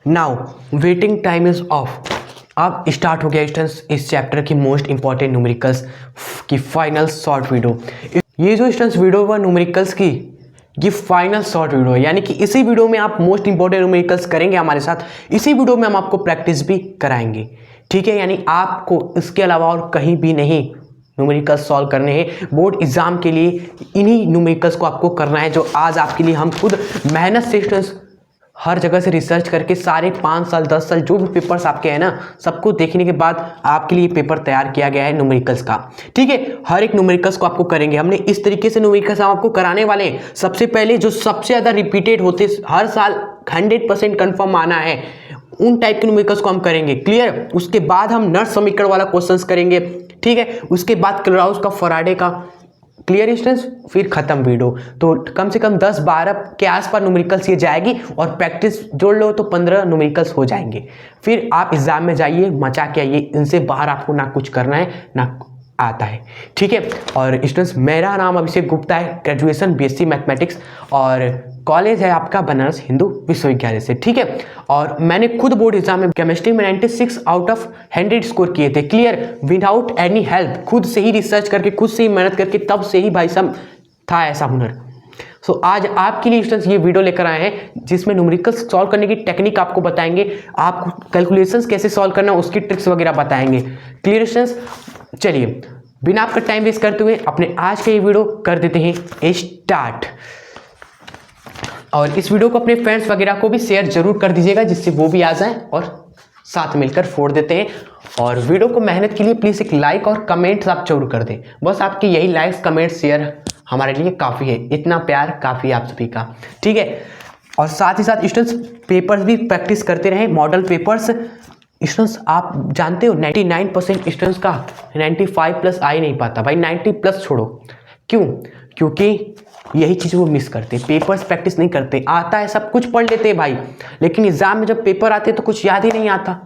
Now waiting time is of. अब start हो गया स्टूडेंट्स इस चैप्टर की मोस्ट इंपॉर्टेंट न्यूमेरिकल्स की फाइनल शॉर्ट वीडियो। ये जो स्टूडेंट्स वीडियो हुआ न्यूमेरिकल्स की, ये फाइनल शॉर्ट वीडियो है, यानी कि इसी वीडियो में आप मोस्ट इंपॉर्टेंट न्यूमेरिकल्स करेंगे हमारे साथ। इसी वीडियो में हम आपको प्रैक्टिस भी कराएंगे, ठीक है। यानी आपको इसके अलावा और कहीं भी नहीं न्यूमेरिकल्स सॉल्व करने हैं। बोर्ड एग्जाम के लिए इन्हीं न्यूमेरिकल्स को आपको करना है, जो आज आपके लिए हम खुद मेहनत से स्टूडेंट्स हर जगह से रिसर्च करके सारे 5 साल 10 साल जो भी पेपर्स आपके हैं ना, सबको देखने के बाद आपके लिए पेपर तैयार किया गया है न्यूमेरिकल्स का, ठीक है। हर एक न्यूमेरिकल्स को आपको करेंगे हमने इस तरीके से न्यूमेरिकल्स हम आपको कराने वाले हैं। सबसे पहले जो सबसे ज़्यादा रिपीटेड होते हर साल 100% कन्फर्म आना है, उन टाइप के न्यूमेरिकल्स को हम करेंगे, क्लियर। उसके बाद हम नर्स समीकरण वाला क्वेश्चंस करेंगे, ठीक है। उसके बाद क्लॉराउस का, फराडे का, क्लियर स्टूडेंट्स, फिर खत्म वीडियो। तो कम से कम 10-12 के आसपास न्यूमेरिकल्स ये जाएगी और प्रैक्टिस जोड़ लो तो 15 न्यूमेरिकल्स हो जाएंगे। फिर आप एग्जाम में जाइए, मचा के आइए। इनसे बाहर आपको ना कुछ करना है ना आता है, ठीक है। और स्टूडेंट्स, मेरा नाम अभिषेक गुप्ता है, ग्रेजुएशन BSc मैथमेटिक्स, और कॉलेज है आपका बनारस हिंदू विश्वविद्यालय से, ठीक है। और मैंने खुद बोर्ड एग्जाम में केमिस्ट्री में 96 आउट ऑफ 100 स्कोर किए थे, क्लियर, विदाउट एनी हेल्प, खुद से ही रिसर्च करके, खुद से ही मेहनत करके, तब से ही भाई साहब था ऐसा हुनर। सो आज आपके लिए स्टूडेंट्स ये वीडियो लेकर आए हैं, जिसमें न्यूमेरिकल्स सॉल्व करने की टेक्निक आपको बताएंगे, आपको कैलकुलेशंस कैसे सॉल्व करना है उसकी ट्रिक्स वगैरह बताएंगे, क्लियर स्टूडेंट्स। चलिए बिना आपका टाइम वेस्ट करते हुए अपने आज का ये वीडियो कर देते हैं स्टार्ट। और इस वीडियो को अपने फ्रेंड्स वगैरह को भी शेयर जरूर कर दीजिएगा, जिससे वो भी आ जाएं और साथ मिलकर फोड़ देते हैं। और वीडियो को मेहनत के लिए प्लीज़ एक लाइक और कमेंट्स आप जरूर कर दें। बस आपकी यही लाइक्स कमेंट शेयर हमारे लिए काफ़ी है, इतना प्यार काफ़ी आप सभी का, ठीक है। और साथ ही साथ स्टूडेंट्स पेपर्स भी प्रैक्टिस करते रहें, मॉडल पेपर्स। स्टूडेंट्स आप जानते हो 99% स्टूडेंट्स का 95+ आ ही नहीं पाता भाई, 90+ छोड़ो। क्यों? क्योंकि यही चीज़ वो मिस करते हैं, पेपर्स प्रैक्टिस नहीं करते। आता है सब कुछ पढ़ लेते हैं भाई, लेकिन एग्जाम में जब पेपर आते हैं तो कुछ याद ही नहीं आता,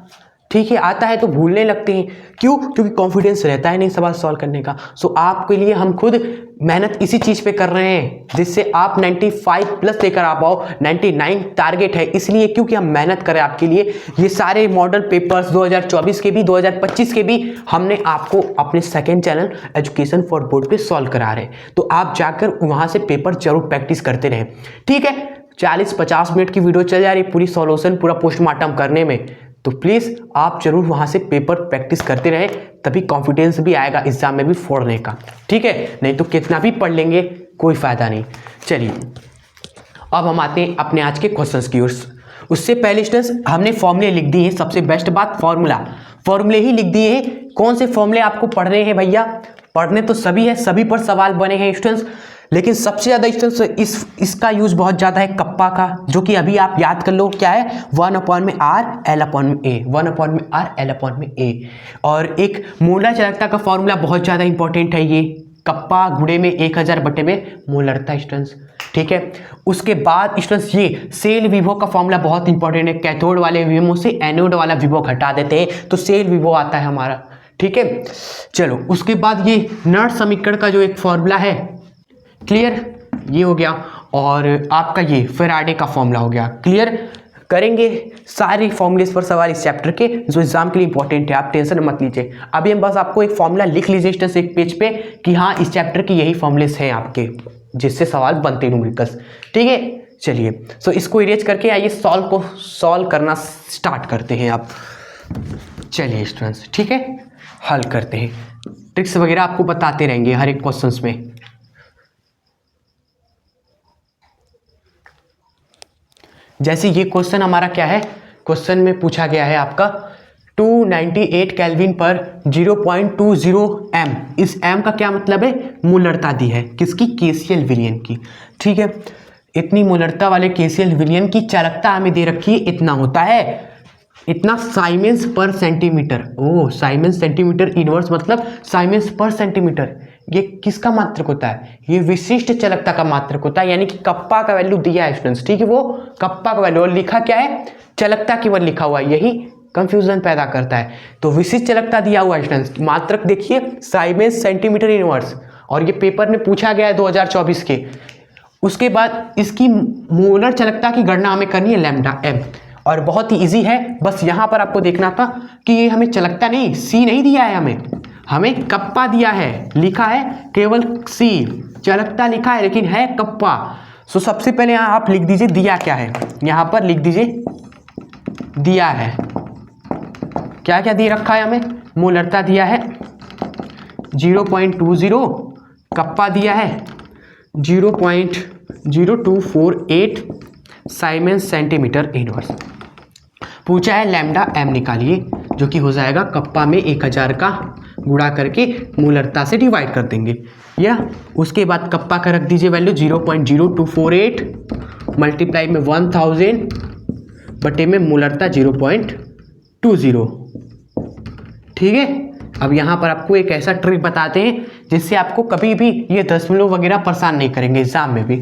ठीक है। आता है तो भूलने लगते हैं, क्यों? क्योंकि कॉन्फिडेंस रहता है नहीं सवाल सॉल्व करने का। सो आपके लिए हम खुद मेहनत इसी चीज़ पे कर रहे हैं, जिससे आप 95+ लेकर आ पाओ। 99 टारगेट है, इसलिए क्योंकि हम मेहनत करें आपके लिए। ये सारे मॉडल पेपर्स 2024 के भी 2025 के भी हमने आपको अपने second channel education for board पे सॉल्व करा रहे हैं, तो आप जाकर वहाँ से पेपर जरूर प्रैक्टिस करते रहें, ठीक है। 40-50 मिनट की वीडियो चल जा रही पूरी सॉल्यूशन, पूरा पोस्टमार्टम करने में, तो प्लीज़ आप जरूर वहाँ से पेपर प्रैक्टिस करते रहें, तभी कॉन्फिडेंस भी आएगा एग्जाम में भी फोड़ने का, ठीक है। नहीं तो कितना भी पढ़ लेंगे कोई फ़ायदा नहीं। चलिए अब हम आते हैं अपने आज के क्वेश्चंस की ओर। उससे पहले स्टूडेंट्स हमने फॉर्मूले लिख दिए हैं। सबसे बेस्ट बात फॉर्मूले ही लिख दिए हैं। कौन से फॉर्मूले आपको पढ़ने हैं भैया? पढ़ने तो सभी है, सभी पर सवाल बने हैं स्टूडेंट्स, लेकिन सबसे ज़्यादा स्टूडेंट्स इसका यूज़ बहुत ज़्यादा है कप्पा का, जो कि अभी आप याद कर लो क्या है, 1/r L/A, 1/r L/A। और एक मोलर चालकता का फॉर्मूला बहुत ज़्यादा इंपॉर्टेंट है, ये कप्पा गुणे में 1000 बटे में मोलरता स्टूडेंट्स, ठीक है। उसके बाद स्टूडेंट्स ये सेल विभव का फॉर्मूला बहुत इंपॉर्टेंट है। कैथोड वाले विभव से एनोड वाला विभव घटा देते हैं तो सेल विभव आता है हमारा, ठीक है। चलो उसके बाद ये नर्स समीकरण का जो एक फॉर्मूला है, क्लियर, ये हो गया। और आपका ये फैराडे का फॉर्मूला हो गया, क्लियर। करेंगे सारे फॉर्मूलेस पर सवाल इस चैप्टर के, जो एग्जाम के लिए इंपॉर्टेंट है, आप टेंशन मत लीजिए। अभी हम बस आपको एक फॉर्मूला लिख लीजिए स्टूडेंट्स एक पेज पे कि हाँ इस चैप्टर के यही फॉर्मूलेस हैं आपके, जिससे सवाल बनते हैं न्यूमेरिकल्स, ठीक है। चलिए सो इसको इरेज करके आइए सॉल्व करना स्टार्ट करते हैं आप। चलिए स्टूडेंट्स, ठीक है, हल करते हैं। ट्रिक्स वगैरह आपको बताते रहेंगे हर एक क्वेश्चंस में। जैसे ये क्वेश्चन हमारा क्या है, क्वेश्चन में पूछा गया है आपका 298 केल्विन पर 0.20 m। इस m का क्या मतलब है? मोलरता दी है किसकी? KCl विलयन की, ठीक है। इतनी मोलरता वाले KCl विलयन की चालकता हमें दे रखी है, इतना होता है, इतना साइमेंस पर सेंटीमीटर। ओह, साइमेंस सेंटीमीटर इनवर्स मतलब साइमेंस पर सेंटीमीटर। ये किसका मात्रक होता है? ये विशिष्ट चालकता का मात्रक होता है, यानी कि कप्पा का वैल्यू दिया है स्टूडेंट्स, ठीक है। वो कप्पा का वैल्यू, और लिखा क्या है? चालकता केवल लिखा हुआ है, यही कंफ्यूजन पैदा करता है। तो विशिष्ट चालकता दिया हुआ है स्टूडेंट्स, मात्रक देखिए साइमेंस सेंटीमीटर इनवर्स, और ये पेपर में पूछा गया है 2024 के। उसके बाद इसकी मोलर चालकता की गणना हमें करनी है लैम्डा m, और बहुत ही इजी है। बस यहाँ पर आपको देखना था कि ये हमें चलकता नहीं, सी नहीं दिया है, हमें कप्पा दिया है, लिखा है केवल सी, चलकता लिखा है लेकिन है कप्पा। सो सबसे पहले यहाँ आप लिख दीजिए दिया क्या है, यहाँ पर लिख दीजिए दिया है, क्या क्या दे रखा है हमें, मोलरता दिया है 0.20, कप्पा दिया है 0.0248 साइमेंस सेंटीमीटर इनवर्स। पूछा है लैम्डा एम निकालिए, जो कि हो जाएगा कप्पा में 1000 का गुणा करके मोलरता से डिवाइड कर देंगे, या उसके बाद कप्पा का रख दीजिए वैल्यू 0.0248 मल्टीप्लाई में 1000 बटे में मोलरता 0.20। ठीक है, अब यहाँ पर आपको एक ऐसा ट्रिक बताते हैं जिससे आपको कभी भी ये दशमलव वगैरह परेशान नहीं करेंगे एग्जाम में भी।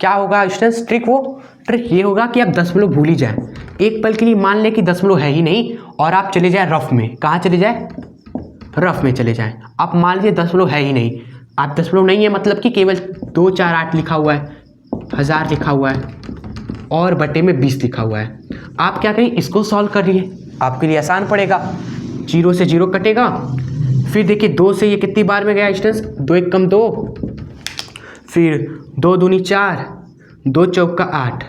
क्या होगा स्टूडेंट्स ट्रिक? वो ट्रिक ये होगा कि आप दशमलव भूल ही जाएं। एक पल के लिए मान लें कि दशमलव है ही नहीं और आप चले जाएं रफ में। कहाँ चले जाएं? रफ में चले जाएं। आप मान लीजिए दशमलव है ही नहीं, आप दशमलव नहीं है मतलब कि केवल 2 4 8 लिखा हुआ है, 1000 लिखा हुआ है और बटे में 20 लिखा हुआ है। आप क्या करें, इसको सॉल्व करिए, आपके लिए आसान पड़ेगा। 0 से 0 कटेगा, फिर देखिए 2 से ये कितनी बार में गया स्टूडेंट्स, 2 1 कम 2, फिर 2 दूनी 4, 2 चौका 8,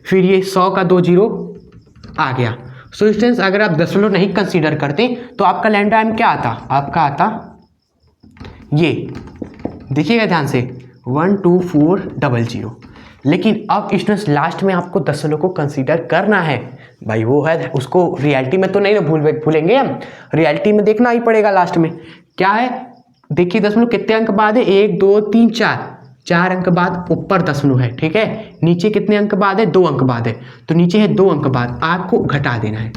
फिर ये 100 का 2 0 आ गया। सो स्टूडेंट्स अगर आप दशमलव नहीं कंसीडर करते तो आपका लैम्डा एम क्या आता, आपका आता ये, देखिएगा ध्यान से 12400। लेकिन अब स्टूडेंट्स लास्ट में आपको दशमलव को कंसीडर करना है भाई, वो है उसको रियलिटी में तो नहीं ना भूलेंगे हम, रियलिटी में देखना ही पड़ेगा। लास्ट में क्या है देखिए, दशमलव कितने अंक बाद है, 1 2 3 4 अंक बाद ऊपर दशमलव है, ठीक है। नीचे कितने अंक बाद है, 2 अंक बाद है, तो नीचे है 2 अंक बाद, आपको घटा देना है,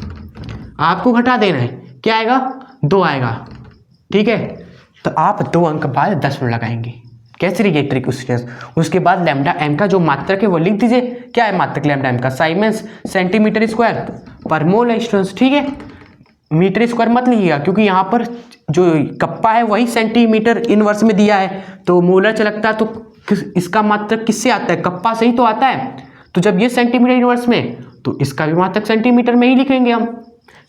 आपको घटा देना है, क्या आएगा 2 आएगा, ठीक है। तो आप 2 अंक बाद दशमलव लगाएंगे। कैसे रही ट्रिक उसके बाद लैम्डा एम का जो मात्रक है वो लिख दीजिए। क्या है मात्रक लैम्डा एम का, साइमेंस सेंटीमीटर स्क्वायर पर मोल है स्टूडेंट्स, ठीक है। मीटर स्क्वायर मत लिखिएगा क्योंकि यहाँ पर जो कप्पा है वही सेंटीमीटर इनवर्स में दिया है, तो मोलर चलकता तो इसका मात्रक किससे आता है, कप्पा से ही तो आता है। तो जब ये सेंटीमीटर इनवर्स में तो इसका भी मात्रक सेंटीमीटर में ही लिखेंगे हम,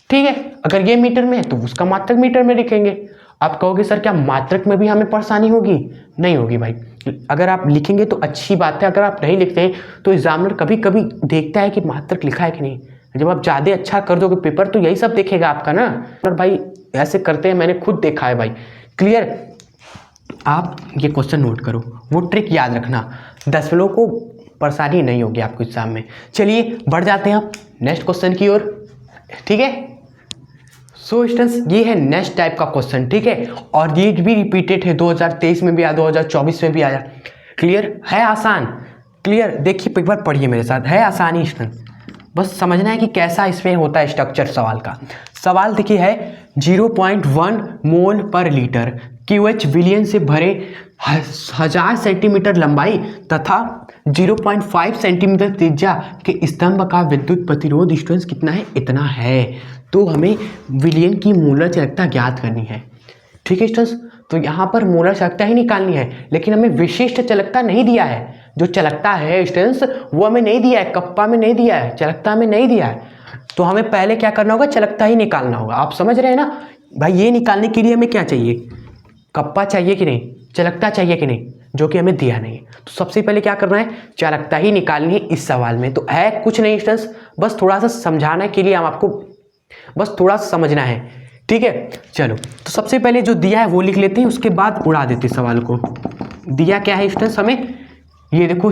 ठीक है। अगर ये मीटर में है तो उसका मात्रक मीटर में लिखेंगे। आप कहोगे सर क्या मात्रक में भी हमें परेशानी होगी? नहीं होगी भाई, अगर आप लिखेंगे तो अच्छी बात है, अगर आप नहीं लिखते हैं तो एग्जामिनर कभी कभी देखता है कि मात्रक लिखा है कि नहीं। जब आप ज़्यादा अच्छा कर दोगे पेपर तो यही सब देखेगा आपका ना। और भाई ऐसे करते हैं, मैंने खुद देखा है भाई। क्लियर? आप ये क्वेश्चन नोट करो, वो ट्रिक याद रखना, दशमलव को परेशानी नहीं होगी आपको एग्जाम में। चलिए बढ़ जाते हैं आप नेक्स्ट क्वेश्चन की ओर, ठीक है। सो स्टूडेंट्स ये है नेक्स्ट टाइप का क्वेश्चन, ठीक है। और ये भी रिपीटेड है, 2023 में भी आया, 2024 में भी आया। क्लियर है? आसान। क्लियर? देखिए पेपर पढ़िए मेरे साथ, है आसानी स्टूडेंट, बस समझना है कि कैसा इसमें होता है स्ट्रक्चर सवाल का। सवाल देखिए है 0.1 मोल पर लीटर QH विलियन से भरे 1000 सेंटीमीटर लंबाई तथा 0.5 सेंटीमीटर त्रिज्या के स्तंभ का विद्युत प्रतिरोध स्टूडेंट्स कितना है, इतना है। तो हमें विलियन की मोलर चालकता ज्ञात करनी है, ठीक है स्टूडेंट्स। तो यहाँ पर मोलर चालकता ही निकालनी है, लेकिन हमें विशिष्ट चालकता नहीं दिया है। जो चालकता है स्टूडेंट्स वो हमें नहीं दिया है, कप्पा में नहीं दिया है, चालकता में नहीं दिया है। तो हमें पहले क्या करना होगा, चालकता ही निकालना होगा। आप समझ रहे हैं ना भाई? ये निकालने के लिए हमें क्या चाहिए, कप्पा चाहिए कि नहीं, चालकता चाहिए कि नहीं, जो कि हमें दिया नहीं है। तो सबसे पहले क्या करना है, चालकता ही निकालनी है इस सवाल में। तो है कुछ नहीं स्टूडेंट्स, बस थोड़ा सा समझाने के लिए हम आपको बस थोड़ा सा समझना है, ठीक है। चलो तो सबसे पहले जो दिया है वो लिख लेते हैं, उसके बाद उड़ा देते हैं सवाल को। दिया क्या है स्टूडेंट्स हमें, ये देखो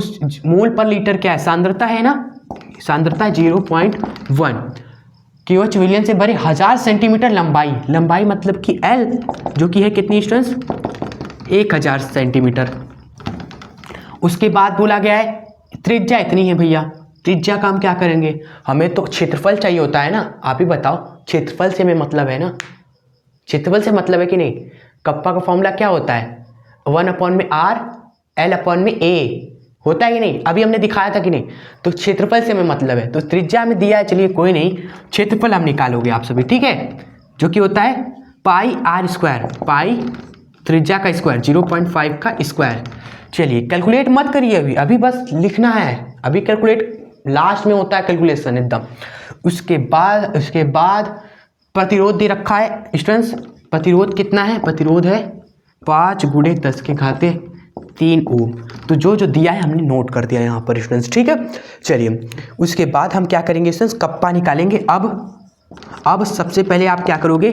मोल पर लीटर क्या है, सांद्रता है ना, सांद्रता है 0.1, QH विलियन से भरे 1000 सेंटीमीटर लंबाई, लंबाई मतलब कि L जो कि है कितनी स्टूडेंट्स, 1000 सेंटीमीटर। उसके बाद बोला गया है त्रिज्या इतनी है भैया। त्रिज्या का हम क्या करेंगे, हमें तो क्षेत्रफल चाहिए होता है ना। आप ही बताओ, क्षेत्रफल से हमें मतलब है ना, क्षेत्रफल से मतलब है कि नहीं। कप्पा का फॉर्मूला क्या होता है, 1/r L/A होता है कि नहीं, अभी हमने दिखाया था कि नहीं। तो क्षेत्रफल से हमें मतलब है, तो त्रिज्या में दिया है, चलिए कोई नहीं, क्षेत्रफल हम निकालोगे आप सभी, ठीक है, जो कि होता है पाई r स्क्वायर, पाई त्रिज्या का स्क्वायर 0.5 का स्क्वायर। चलिए कैलकुलेट मत करिए अभी, अभी बस लिखना है, अभी कैलकुलेट लास्ट में होता है कैलकुलेशन एकदम। उसके बाद प्रतिरोध दे रखा है स्टूडेंट्स। प्रतिरोध कितना है? प्रतिरोध है 5 × 10⁻³ ओम। तो जो जो दिया है हमने नोट कर दिया यहाँ पर स्टूडेंट्स, ठीक है। चलिए उसके बाद हम क्या करेंगे स्टूडेंट्स, कप्पा निकालेंगे। अब सबसे पहले आप क्या करोगे,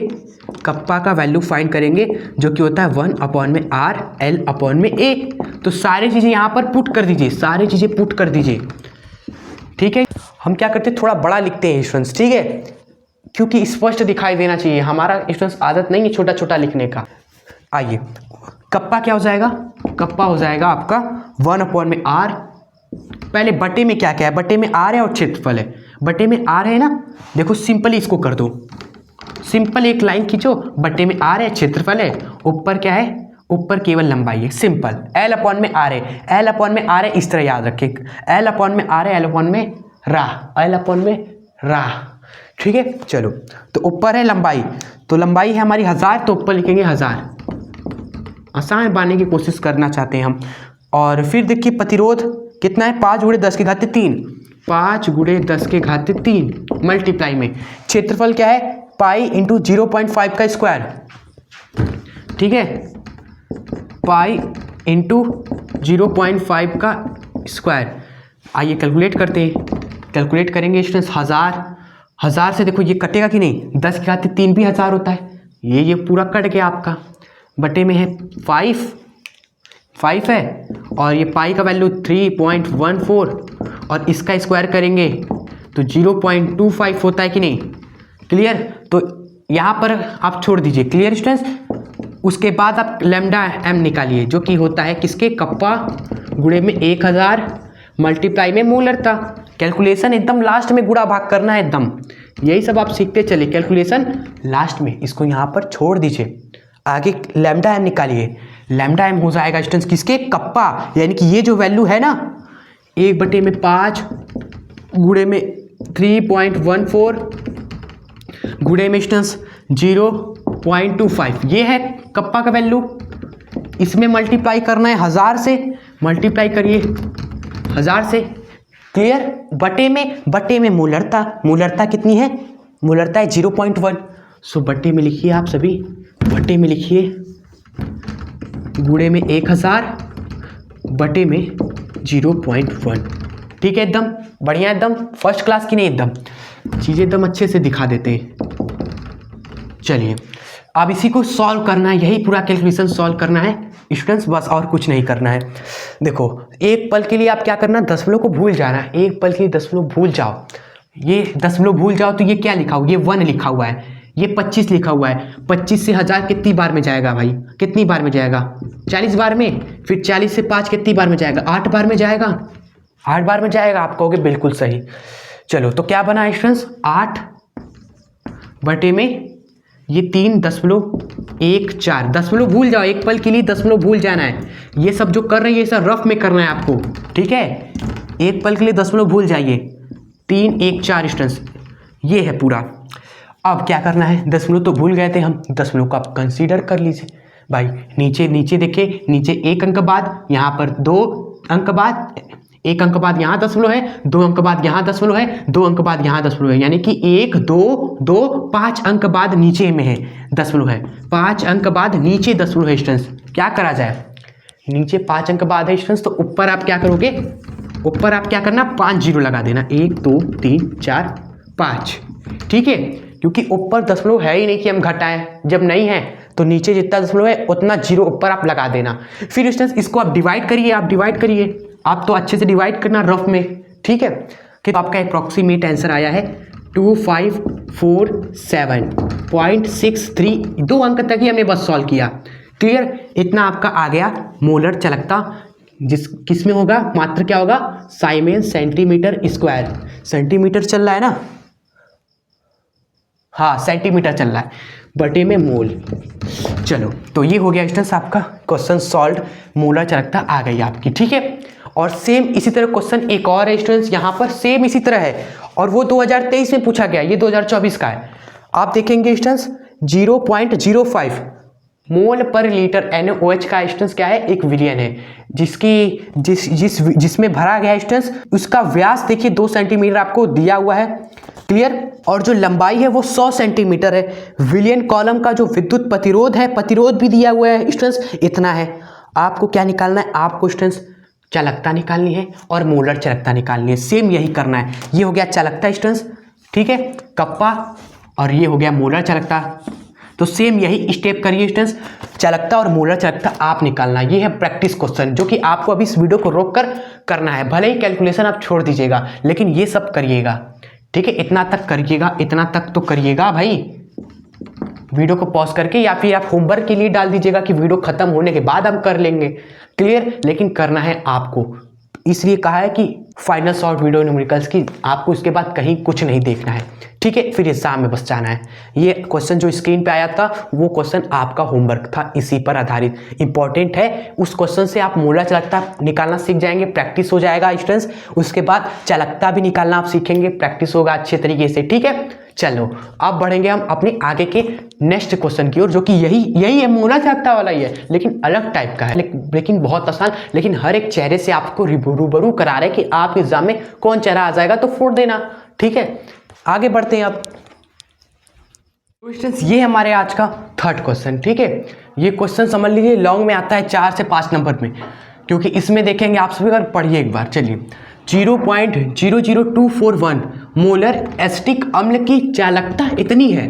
कप्पा का वैल्यू फाइंड करेंगे जो कि होता है 1/r L/A। तो सारी चीज़ें यहाँ पर पुट कर दीजिए, सारी चीज़ें पुट कर दीजिए, ठीक है। हम क्या करते हैं, थोड़ा बड़ा लिखते हैं स्टूडेंट्स, ठीक है, क्योंकि स्पष्ट दिखाई देना चाहिए। हमारा स्टूडेंट्स आदत नहीं है छोटा छोटा लिखने का। आइए कप्पा क्या हो जाएगा, कप्पा हो जाएगा आपका 1/r। पहले बटे में क्या क्या है, बटे में r है और क्षेत्रफल है। बटे में r है ना, देखो सिंपली इसको कर दो, सिंपल एक लाइन खींचो, बटे में r है, क्षेत्रफल है, ऊपर क्या है, ऊपर केवल लंबाई है, सिंपल। L/r है, L/r है, इस तरह याद रखिए, L/r है, L/r, ठीक है। चलो तो ऊपर है लंबाई, तो लंबाई है हमारी 1000, तो ऊपर लिखेंगे 1000। आसान बनाने की कोशिश करना चाहते हैं हम। और फिर देखिए प्रतिरोध कितना है, 5 × 10⁻³ 5 × 10⁻³ मल्टीप्लाई में क्षेत्रफल क्या है, पाई × 0.5 का स्क्वायर, ठीक है, पाई × 0.5 का स्क्वायर। आइए कैलकुलेट करते हैं, कैलकुलेट करेंगे स्टूडेंट्स। 1000 से देखो ये कटेगा कि नहीं, 10⁻³ भी 1000 होता है, ये पूरा कट गया आपका। बटे में है 5 है, और ये पाई का वैल्यू 3.14, और इसका स्क्वायर करेंगे तो 0.25 होता है कि नहीं, क्लियर। तो यहाँ पर आप छोड़ दीजिए, क्लियर स्टूडेंट्स। उसके बाद आप λm निकालिए जो कि होता है किसके, कप्पा गुणे में 1000 मल्टीप्लाई में मोलरता। कैलकुलेशन एकदम लास्ट में गुणा भाग करना है एकदम, यही सब आप सीखते चले, कैलकुलेशन लास्ट में, इसको यहाँ पर छोड़ दीजिए। आगे λm निकालिए, λm हो जाएगा स्टूडेंट्स किसके, कप्पा, यानी कि ये जो वैल्यू है ना 1/5 गुणे में 3.14 गुणे में स्टूडेंट्स 0.25, ये है कप्पा का वैल्यू। इसमें मल्टीप्लाई करना है 1000 से, मल्टीप्लाई करिए 1000 से, क्लियर। बटे में मोलरता कितनी है, मोलरता है 0.1। सो बटे में लिखिए आप सभी, बटे में लिखिए गुणे में 1000 बटे में 0.1, ठीक है। एकदम बढ़िया, एकदम फर्स्ट क्लास की नहीं, एकदम चीज़ें एकदम अच्छे से दिखा देते हैं। चलिए अब इसी को सॉल्व करना है, यही पूरा कैलकुलेशन सॉल्व करना है स्टूडेंट्स, बस और कुछ नहीं करना है। देखो एक पल के लिए आप क्या करना, दशमलव को भूल जाना है, एक पल के लिए दशमलव भूल जाओ। ये दशमलव भूल जाओ तो ये क्या लिखा हुआ, ये 1 लिखा हुआ है, ये 25 लिखा हुआ है। 25 से 1000 कितनी बार में जाएगा भाई, कितनी बार में जाएगा, 40 बार में। फिर 40 से 5 कितनी बार में जाएगा, 8 बार में जाएगा, 8 बार में जाएगा। आप कहोगे बिल्कुल सही। चलो तो क्या बना स्टूडेंट्स, 8 बटे में ये 3.14, दशमलव भूल जाओ, एक पल के लिए दशमलव भूल जाना है। ये सब जो कर रहे हैं ये सब रफ में करना है आपको, ठीक है, एक पल के लिए दशमलव भूल जाइए। 314 स्टूडेंट्स, ये है पूरा। अब क्या करना है, दशमलव तो भूल गए थे हम, दशमलव को आप कंसीडर कर लीजिए भाई। नीचे देखिए, नीचे 1 अंक बाद, यहाँ पर 2 अंक बाद, 1 अंक बाद यहाँ दशमलव है, 2 अंक बाद यहाँ दशमलव है, 2 अंक बाद यहाँ दशमलव है, यानी कि 1 2 2 5 अंक बाद नीचे में है दशमलव है, 5 अंक बाद नीचे दशमलव है स्टूडेंट्स। क्या करा जाए, नीचे 5 अंक बाद है स्टूडेंट्स, तो ऊपर आप क्या करोगे, ऊपर आप क्या करना, 5 जीरो लगा देना, 1 2 3 4 5, ठीक है। क्योंकि ऊपर दशमलव है ही नहीं कि हम घटाएं, जब नहीं है तो नीचे जितना दशमलव है उतना जीरो ऊपर आप लगा देना। फिर स्टूडेंट्स इसको आप डिवाइड करिए, आप तो अच्छे से डिवाइड करना रफ में, ठीक है। कि तो आपका अप्रॉक्सीमेट आंसर आया है 2547.63, 2 अंक तक ही हमने बस सॉल्व किया, क्लियर। इतना आपका आ गया मोलर चालकता, किस में होगा, मात्र क्या होगा, साइमेंस सेंटीमीटर स्क्वायर, सेंटीमीटर चल रहा है ना, हाँ सेंटीमीटर चल रहा है, बटे में मोल। चलो तो ये हो गया स्टूडेंट्स आपका क्वेश्चन सॉल्व, मोलर चालकता आ गई आपकी, ठीक है। और सेम इसी तरह क्वेश्चन एक और है स्टूडेंट्स, यहाँ पर सेम इसी तरह है, और वो 2023 में पूछा गया, ये 2024 का है। आप देखेंगे स्टूडेंट्स 0.05, मोल पर लीटर NaOH का स्टूडेंट्स क्या है, 1 विलियन है, जिसमें भरा गया स्टूडेंट्स उसका व्यास देखिए 2 सेंटीमीटर आपको दिया हुआ है, क्लियर। और जो लंबाई है वो 100 सेंटीमीटर है। विलियन कॉलम का जो विद्युत प्रतिरोध है, प्रतिरोध भी दिया हुआ है स्टूडेंट्स, इतना है। आपको क्या निकालना है, आपको स्टूडेंट्स चालकता निकालनी है और मोलर चालकता निकालनी है। सेम यही करना है। ये हो गया चालकता स्टूडेंट्स, ठीक है, कप्पा, और ये हो गया मोलर चालकता। तो सेम यही स्टेप करिए स्टूडेंट्स, चालकता और मोलर चालकता आप निकालना। ये है प्रैक्टिस क्वेश्चन जो कि आपको अभी इस वीडियो को रोककर करना है। भले ही कैलकुलेशन आप छोड़ दीजिएगा, लेकिन ये सब करिएगा, ठीक है। इतना तक करिएगा, इतना तक तो करिएगा भाई। वीडियो को पॉज करके या फिर आप होमवर्क के लिए डाल दीजिएगा कि वीडियो खत्म होने के बाद हम कर लेंगे, क्लियर। लेकिन करना है आपको, इसलिए कहा है कि फाइनल शॉर्ट वीडियो न्यूमेरिकल्स की आपको इसके बाद कहीं कुछ नहीं देखना है, ठीक है। फिर एग्जाम में बस जाना है। ये क्वेश्चन जो स्क्रीन पे आया था वो क्वेश्चन आपका होमवर्क था, इसी पर आधारित इंपॉर्टेंट है। उस क्वेश्चन से आप मोलर चालकता निकालना सीख जाएंगे, प्रैक्टिस हो जाएगा स्टूडेंट्स। उसके बाद चालकता भी निकालना आप सीखेंगे, प्रैक्टिस होगा अच्छे तरीके से, ठीक है। चलो अब बढ़ेंगे हम अपने आगे के नेक्स्ट क्वेश्चन की ओर, जो कि यही है, मोलर चालकता वाला ही है, लेकिन अलग टाइप का है, लेकिन बहुत आसान। लेकिन हर एक चेहरे से आपको रूबरू करा रहे कि आप एग्जाम में कौन चेहरा आ जाएगा तो फोड़ देना, ठीक है। आगे बढ़ते हैं अब। क्वेश्चंस ये हमारे आज का थर्ड क्वेश्चन, ठीक है। ये क्वेश्चन समझ लीजिए लॉन्ग में आता है 4 से 5 नंबर में, क्योंकि इसमें देखेंगे आप सभी अगर पढ़िए एक बार। चलिए, 0.00241 मोलर एसिटिक अम्ल की चालकता इतनी है,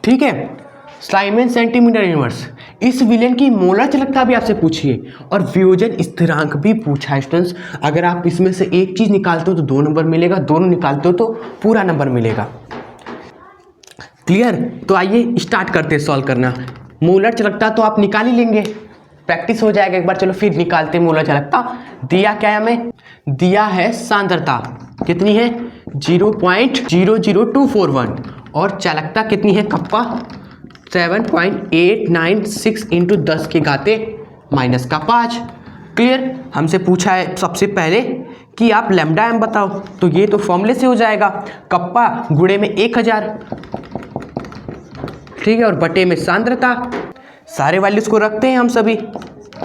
ठीक है, साइमन सेंटीमीटर इनवर्स। इस विलेन की मोलर चालकता भी आपसे पूछिए और वियोजन स्थिरांक भी पूछा है स्टूडेंट्स। अगर आप इसमें से एक चीज निकालते हो तो 2 नंबर मिलेगा, दोनों निकालते हो तो पूरा नंबर मिलेगा, क्लियर। तो आइए स्टार्ट करते हैं सॉल्व करना। मोलर चालकता तो आप निकाल ही लेंगे, प्रैक्टिस हो जाएगा एक बार। चलो फिर निकालते हैं मोलर चालकता। दिया क्या है हमें, दिया है सांद्रता कितनी है 0.00241 और चालकता कितनी है कप्पा 7.896 इंटू 10 के घाते -5, क्लियर। हमसे पूछा है सबसे पहले कि आप लैम्डा एम बताओ, तो ये तो फॉर्मूले से हो जाएगा, कप्पा गुणे में 1000, ठीक है, और बटे में सांद्रता। सारे वैल्यूज को रखते हैं हम सभी।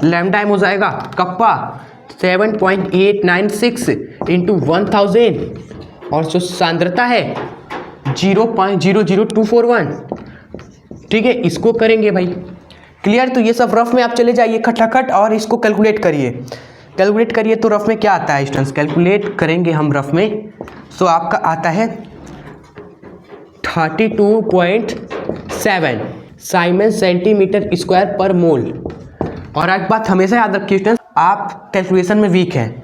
लैम्डा एम हो जाएगा कप्पा 7.896 इंटू 1000 और जो सांद्रता है 0.00241, ठीक है। इसको करेंगे भाई, क्लियर। तो ये सब रफ में आप चले जाइए खटाखट और इसको कैलकुलेट करिए। कैलकुलेट करिए तो रफ में क्या आता है स्टूडेंट्स, कैलकुलेट करेंगे हम रफ में, तो आपका आता है 32.7 साइमन सेंटीमीटर स्क्वायर पर मोल। और एक बात हमेशा याद रखिए स्टूडेंट्स, आप कैलकुलेशन में वीक हैं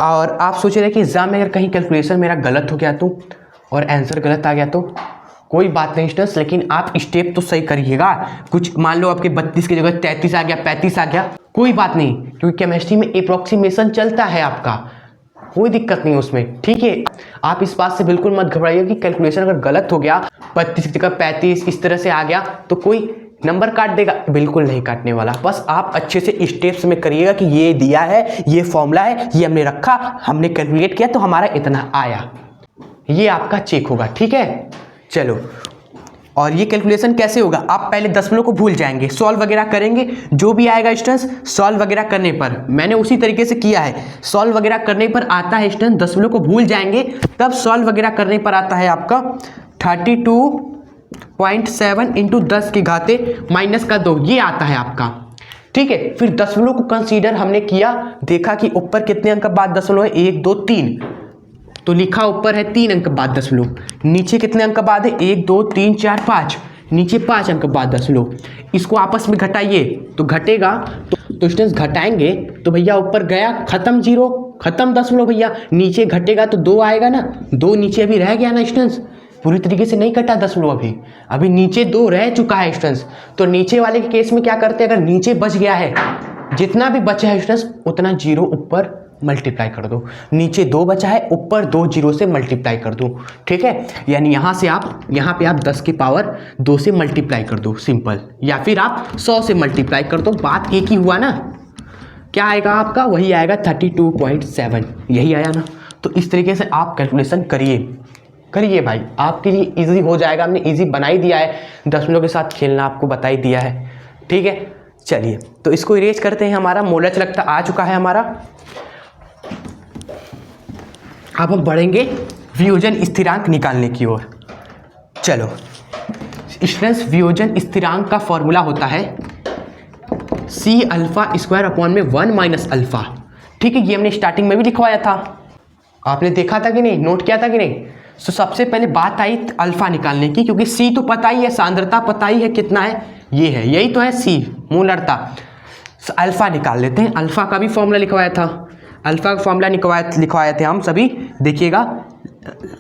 और आप सोच रहे हैं कि एग्जाम में अगर कहीं कैलकुलेशन मेरा गलत हो गया तो और आंसर गलत आ गया तो कोई बात नहीं स्टूडेंट्स, लेकिन आप स्टेप तो सही करिएगा। कुछ मान लो आपके 32 की जगह 33 आ गया, 35 आ गया, कोई बात नहीं, क्योंकि केमिस्ट्री में अप्रोक्सीमेशन चलता है आपका, कोई दिक्कत नहीं उसमें, ठीक है। आप इस बात से बिल्कुल मत घबराइए कि कैलकुलेशन अगर गलत हो गया, 32 की जगह 35 इस तरह से आ गया तो कोई नंबर काट देगा, बिल्कुल नहीं काटने वाला। बस आप अच्छे से स्टेप्स में करिएगा कि ये दिया है, ये फॉर्मूला है, ये हमने रखा, हमने कैलकुलेट किया तो हमारा इतना आया, ये आपका चेक होगा, ठीक है। चलो, और ये कैलकुलेशन कैसे होगा, आप पहले दशमलव को भूल जाएंगे, सॉल्व वगैरह करेंगे, जो भी आएगा स्टूडेंट्स सॉल्व वगैरह करने पर, मैंने उसी तरीके से किया है, सॉल्व वगैरह करने पर आता है स्टूडेंट, दशमलव को भूल जाएंगे तब सॉल्व वगैरह करने पर आता है आपका 32.7 इंटू 10 के घाते -2, ये आता है आपका, ठीक है। फिर दशमलव को कंसीडर हमने किया, देखा कि ऊपर कितने अंक बाद दशमलव है, 1 2 3, तो लिखा ऊपर है 3 अंक बाद दशमलव, नीचे कितने अंक बाद है 1 2 3 4 5, नीचे 5 अंक बाद दशमलव। इसको आपस में घटाइए तो घटेगा, तो स्टूडेंट्स घटाएंगे तो भैया ऊपर गया खत्म 0, खत्म दशमलव भैया, नीचे घटेगा तो 2 आएगा ना, 2 नीचे अभी रह गया ना स्टूडेंट्स, पूरी तरीके से नहीं कटा दशमलव, अभी नीचे 2 रह चुका है स्टूडेंट्स। तो नीचे वाले के केस में क्या करते हैं, अगर नीचे बच गया है, जितना भी बचा है स्टूडेंट्स उतना 0 ऊपर मल्टीप्लाई कर दो, नीचे 2 बचा है ऊपर 2 0 से मल्टीप्लाई कर दो, ठीक है। यानी यहाँ से आप यहाँ पे आप 10 की पावर 2 से मल्टीप्लाई कर दो, सिंपल, या फिर आप 100 से मल्टीप्लाई कर दो, बात एक ही हुआ ना। क्या आएगा आपका, वही आएगा 32.7, यही आया ना। तो इस तरीके से आप कैलकुलेशन करिए भाई, आपके लिए इजी हो जाएगा। हमने इजी बना ही दिया है, दशमलव के साथ खेलना आपको बता ही दिया है, ठीक है। चलिए तो इसको इरेज करते हैं। हमारा मोलर चालकता आ चुका है हमारा। अब हम बढ़ेंगे वियोजन स्थिरांक निकालने की ओर। चलो स्टूडेंट्स, वियोजन स्थिरांक का फॉर्मूला होता है सी अल्फा स्क्वायर अपॉन में 1 माइनस अल्फा। ठीक है, ये हमने स्टार्टिंग में भी लिखवाया था, आपने देखा था कि नहीं, नोट किया था कि नहीं। तो सबसे पहले बात आई अल्फा निकालने की, क्योंकि सी तो पता ही है, सांद्रता पता ही है कितना है, ये है, यही तो है सी मोलरता। अल्फा निकाल लेते हैं। अल्फा का भी फॉर्मूला लिखवाया था, अल्फा का फॉर्मूला लिखवाए थे हम सभी, देखिएगा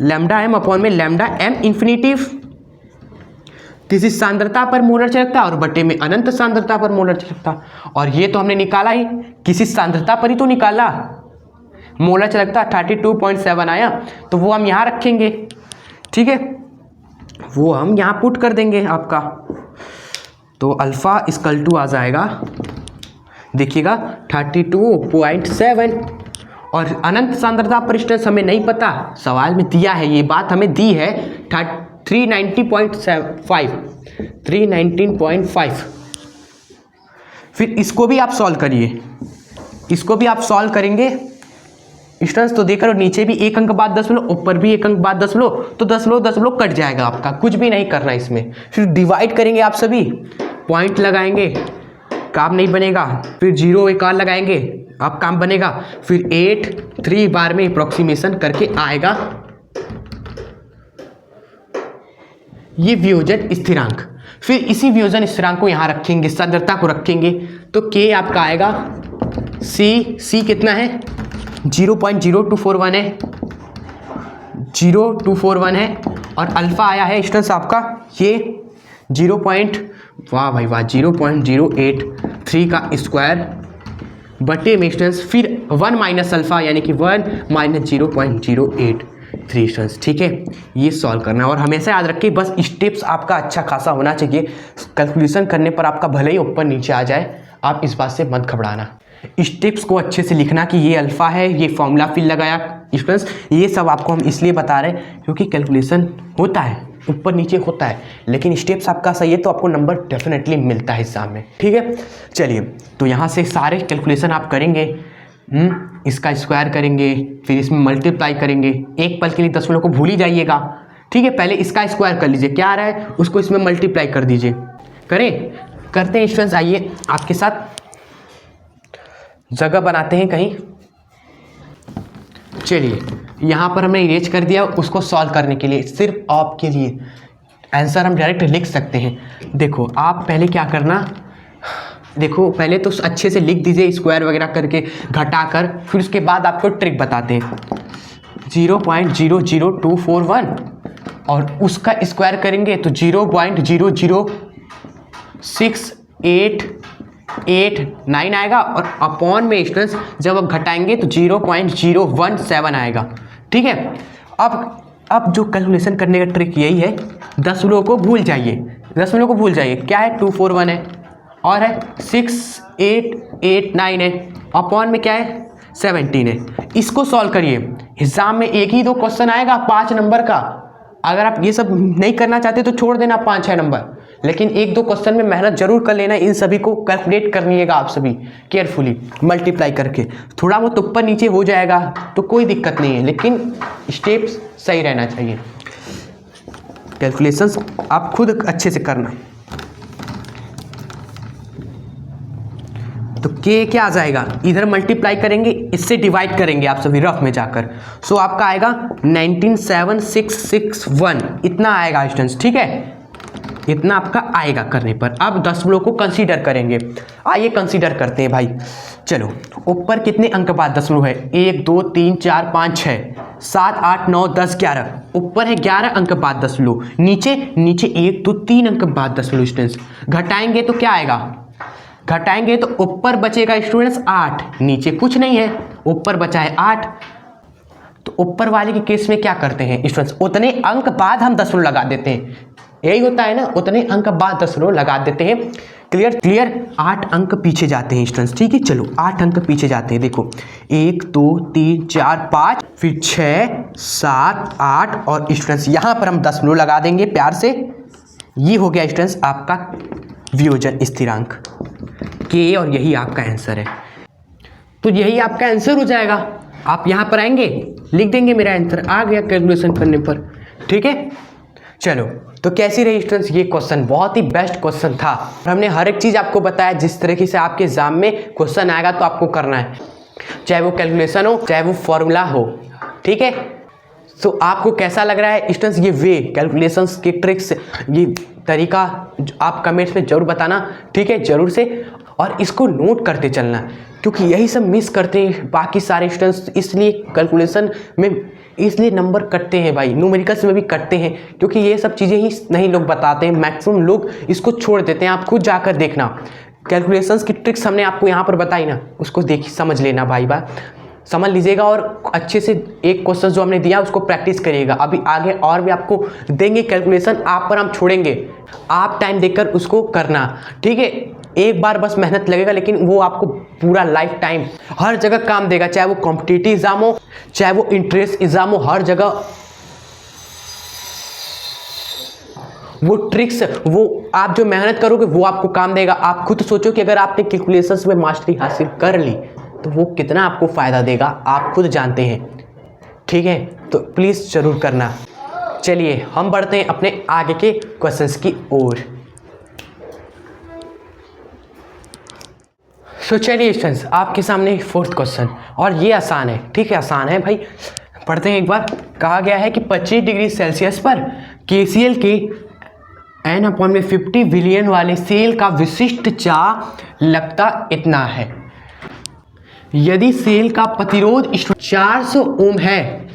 लैम्डा एम अपॉन में लैम्डा एम इन्फिनिटिव, किसी सांद्रता पर मोलर चालकता और बटे में अनंत सांद्रता पर मोलर चालकता। और ये तो हमने निकाला ही, किसी सांद्रता पर ही तो निकाला, मोलर चालकता 32.7 आया, तो वो हम यहाँ रखेंगे। ठीक है, वो हम यहाँ पुट कर देंगे आपका। तो अल्फा इक्वल टू आ जाएगा, देखिएगा 32.7। और अनंत सांद्रता पर स्ट्रेस हमें नहीं पता, सवाल में दिया है, ये बात हमें दी है 319.5। फिर इसको भी आप सॉल्व करिए, इसको भी आप सॉल्व करेंगे स्टूडेंट्स। तो देखकर नीचे भी एक अंक बाद 10 लो, ऊपर भी एक अंक बाद 10 लो, तो 10 लो कट जाएगा आपका, कुछ भी नहीं करना इसमें। फिर डिवाइड करेंगे आप सभी, पॉइंट लगाएंगे, काम नहीं बनेगा, फिर 0 एक और लगाएंगे, अब काम बनेगा। फिर 8 3 बार में अप्रोक्सीमेशन करके आएगा ये वियोजन स्थिरांक। फिर इसी वियोजन स्थिरांक को यहाँ रखेंगे, सांद्रता को रखेंगे, तो K आपका आएगा C कितना है 0.0241 है, 0.241 है। और अल्फा आया है स्टूडेंट्स आपका ये 0.083 का स्क्वायर बटे में स्टूडेंट्स, फिर 1 माइनस अल्फा यानी कि 1 माइनस 0.083 स्टूडेंट्स। ठीक है, ये सॉल्व करना है। और हमेशा याद रखिए, बस स्टेप्स आपका अच्छा खासा होना चाहिए, कैलकुलेशन करने पर आपका भले ही ऊपर नीचे आ जाए, आप इस बात से मत घबराना। स्टेप्स को अच्छे से लिखना कि ये अल्फा है, ये फॉर्मूला फिर लगाया स्टूडेंट्स। ये सब आपको हम इसलिए बता रहे हैं क्योंकि कैलकुलेशन होता है, ऊपर नीचे होता है, लेकिन स्टेप्स आपका सही है तो आपको नंबर डेफिनेटली मिलता है एग्जाम में। ठीक है, चलिए तो यहाँ से सारे कैलकुलेशन आप करेंगे, इसका स्क्वायर करेंगे, फिर इसमें मल्टीप्लाई करेंगे। एक पल के लिए दशमलव को भूल ही जाइएगा। ठीक है, पहले इसका स्क्वायर कर लीजिए, क्या आ रहा है उसको इसमें मल्टीप्लाई कर दीजिए। करते हैं स्टूडेंट्स, आइए आपके साथ जगह बनाते हैं कहीं। चलिए यहाँ पर हमने इरेज कर दिया, उसको सॉल्व करने के लिए सिर्फ आपके लिए आंसर हम डायरेक्ट लिख सकते हैं। देखो आप पहले क्या करना, देखो पहले तो अच्छे से लिख दीजिए स्क्वायर वगैरह करके घटाकर, फिर उसके बाद आपको ट्रिक बताते हैं। 0.00241 और उसका स्क्वायर करेंगे तो 0.00688 आएगा, और अपॉन में स्टूडेंट्स जब आप घटाएंगे तो 0.017 आएगा। ठीक है, अब जो कैलकुलेशन करने का ट्रिक यही है, दशमलव को भूल जाइए, दशमलव को भूल जाइए, क्या है 241 है और है 6889 है, अपॉन में क्या है 17 है। इसको सॉल्व करिए, एग्जाम में एक ही दो क्वेश्चन आएगा 5 नंबर का, अगर आप ये सब नहीं करना चाहते तो छोड़ देना 5-6 नंबर, लेकिन एक दो क्वेश्चन में मेहनत जरूर कर लेना, इन सभी को कैलकुलेट करनिएगा आप सभी केयरफुली मल्टीप्लाई करके। थोड़ा बहुत ऊपर नीचे हो जाएगा तो कोई दिक्कत नहीं है, लेकिन स्टेप्स सही रहना चाहिए। कैलकुलेशंस आप खुद अच्छे से करना। तो के क्या आ जाएगा, इधर मल्टीप्लाई करेंगे, इससे डिवाइड करेंगे आप सभी रफ में जाकर। सो आपका आएगा 197661, इतना आएगा स्टूडेंट्स। ठीक है, इतना आपका आएगा करने पर। अब दशमलव को कंसीडर करेंगे, आइए कंसीडर करते हैं भाई। चलो ऊपर कितने अंक बाद दशमलव है, 1 2 3 4 5 6 7 8 9 10 11, ऊपर है 11 अंक बाद दशमलव, नीचे 1 2 3 अंक बाद दशमलव स्टूडेंट्स। घटाएंगे तो क्या आएगा, घटाएंगे तो ऊपर बचेगा स्टूडेंट्स 8, नीचे कुछ नहीं है, ऊपर बचा है 8। तो ऊपर वाले के केस में क्या करते हैं स्टूडेंट्स, उतने अंक बाद हम दशमलव लगा देते हैं, यही होता है ना, उतने अंक बाद दशमलव लगा देते हैं। क्लियर 8 अंक पीछे जाते हैं स्टूडेंट्स। ठीक है, चलो 8 अंक पीछे जाते हैं, देखो 1 2 3 4 5 फिर 6 7 8 और स्टूडेंट्स यहाँ पर हम दशमलव लगा देंगे प्यार से। ये हो गया स्टूडेंट्स आपका वियोजन स्थिरांक। के और यही आपका आंसर है। तो यही आपका आंसर हो जाएगा। आप यहाँ पर आएंगे, लिख देंगे मेरा आंसर आ गया कैलकुलेशन करने पर। ठीक है, चलो तो कैसी रही स्टूडेंट्स ये क्वेश्चन? बहुत ही बेस्ट क्वेश्चन था। हमने हर एक चीज़ आपको बताया जिस तरीके से आपके एग्जाम में क्वेश्चन आएगा तो आपको करना है, चाहे वो कैलकुलेशन हो चाहे वो फॉर्मूला हो। ठीक है, तो आपको कैसा लग रहा है स्टूडेंट्स ये वे कैलकुलेशंस की ट्रिक्स, ये तरीका आप कमेंट्स में ज़रूर बताना। ठीक है, ज़रूर से, और इसको नोट करते चलना, क्योंकि यही सब मिस करते हैं बाकी सारे स्टूडेंट्स, इसलिए कैलकुलेशन में इसलिए नंबर कटते हैं भाई, न्यूमेरिकल्स में भी कटते हैं, क्योंकि ये सब चीज़ें ही नहीं लोग बताते हैं। मैक्सिमम लोग इसको छोड़ देते हैं। आप खुद जाकर देखना, कैलकुलेशंस की ट्रिक्स हमने आपको यहाँ पर बताई ना, उसको देख समझ लेना भाई समझ लीजिएगा, और अच्छे से एक क्वेश्चन जो हमने दिया उसको प्रैक्टिस करिएगा। अभी आगे और भी आपको देंगे कैलकुलेशन, आप पर हम छोड़ेंगे, आप टाइम देकर उसको करना। ठीक है, एक बार बस मेहनत लगेगा, लेकिन वो आपको पूरा लाइफ टाइम हर जगह काम देगा, चाहे वो कॉम्पिटिटिव एग्जाम हो चाहे वो इंट्रेंस एग्जाम हो, हर जगह वो ट्रिक्स, वो आप जो मेहनत करोगे वो आपको काम देगा। आप खुद सोचो कि अगर आपने कैलकुलेशंस में मास्टरी हासिल कर ली तो वो कितना आपको फ़ायदा देगा, आप खुद जानते हैं। ठीक है, तो प्लीज़ ज़रूर करना। चलिए हम बढ़ते हैं अपने आगे के क्वेश्चंस की ओर। सो चलिए स्टूडेंट्स, आपके सामने फोर्थ क्वेश्चन, और ये आसान है। ठीक है, आसान है भाई, पढ़ते हैं एक बार। कहा गया है कि 25 डिग्री सेल्सियस पर KCl के N/50 विलियन वाले सेल का विशिष्ट चालकता इतना है। यदि सेल का प्रतिरोध 400 ओम है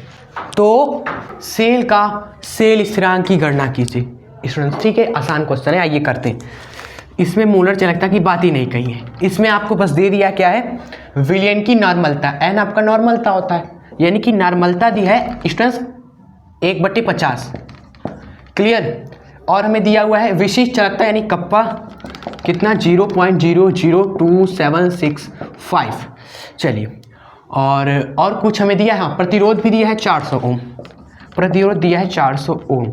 तो सेल का सेल स्थिरांक की गणना कीजिए। स्टूडेंट्स ठीक है, आसान क्वेश्चन है, आइए करते हैं। इसमें मोलर चालकता की बात ही नहीं कही है, इसमें आपको बस दे दिया क्या है, विलियन की नॉर्मलता। एन आपका नॉर्मलता होता है, यानी कि नॉर्मलता दी है स्टूडेंट्स 1/50। क्लियर, और हमें दिया हुआ है विशिष्ट चालकता, यानी कप्पा कितना 0.002765। चलिए, और कुछ हमें दिया है, हाँ प्रतिरोध भी दिया है 400 ओम, प्रतिरोध दिया है 400 ओम।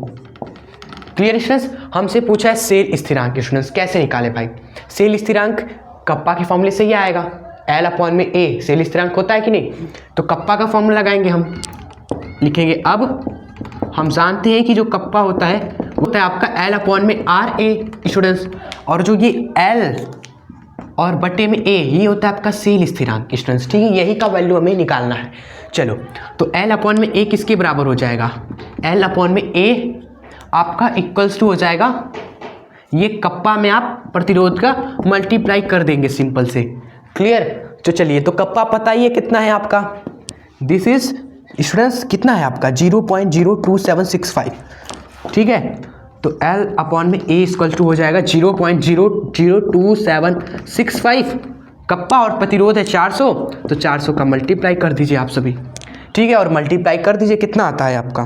क्लियर स्टूडेंट्स, हमसे पूछा है सेल स्थिरांक। स्टूडेंट्स कैसे निकाले भाई? सेल स्थिरांक कप्पा के फॉर्मूले से ही आएगा, L/A सेल स्थिरांक होता है कि नहीं, तो कप्पा का फॉर्मूला लगाएंगे हम, लिखेंगे। अब हम जानते हैं कि जो कप्पा होता है वो होता है आपका L/RA स्टूडेंट्स, और जो ये L और बटे में A ये होता है आपका सेल स्थिरांक स्टूडेंट्स। ठीक है, यही का वैल्यू हमें निकालना है। चलो, तो L/A किसके बराबर हो जाएगा? L/A आपका इक्वल्स टू हो जाएगा, ये कप्पा में आप प्रतिरोध का मल्टीप्लाई कर देंगे सिंपल से। क्लियर, तो चलिए, तो कप्पा पता ही है कितना है आपका, दिस इज स्टूडेंट्स कितना है आपका 0.02765। ठीक है, तो L/A इक्वल टू हो जाएगा 0.0002765। कप्पा और प्रतिरोध है 400, तो 400 का मल्टीप्लाई कर दीजिए आप सभी। ठीक है, और मल्टीप्लाई कर दीजिए, कितना आता है आपका,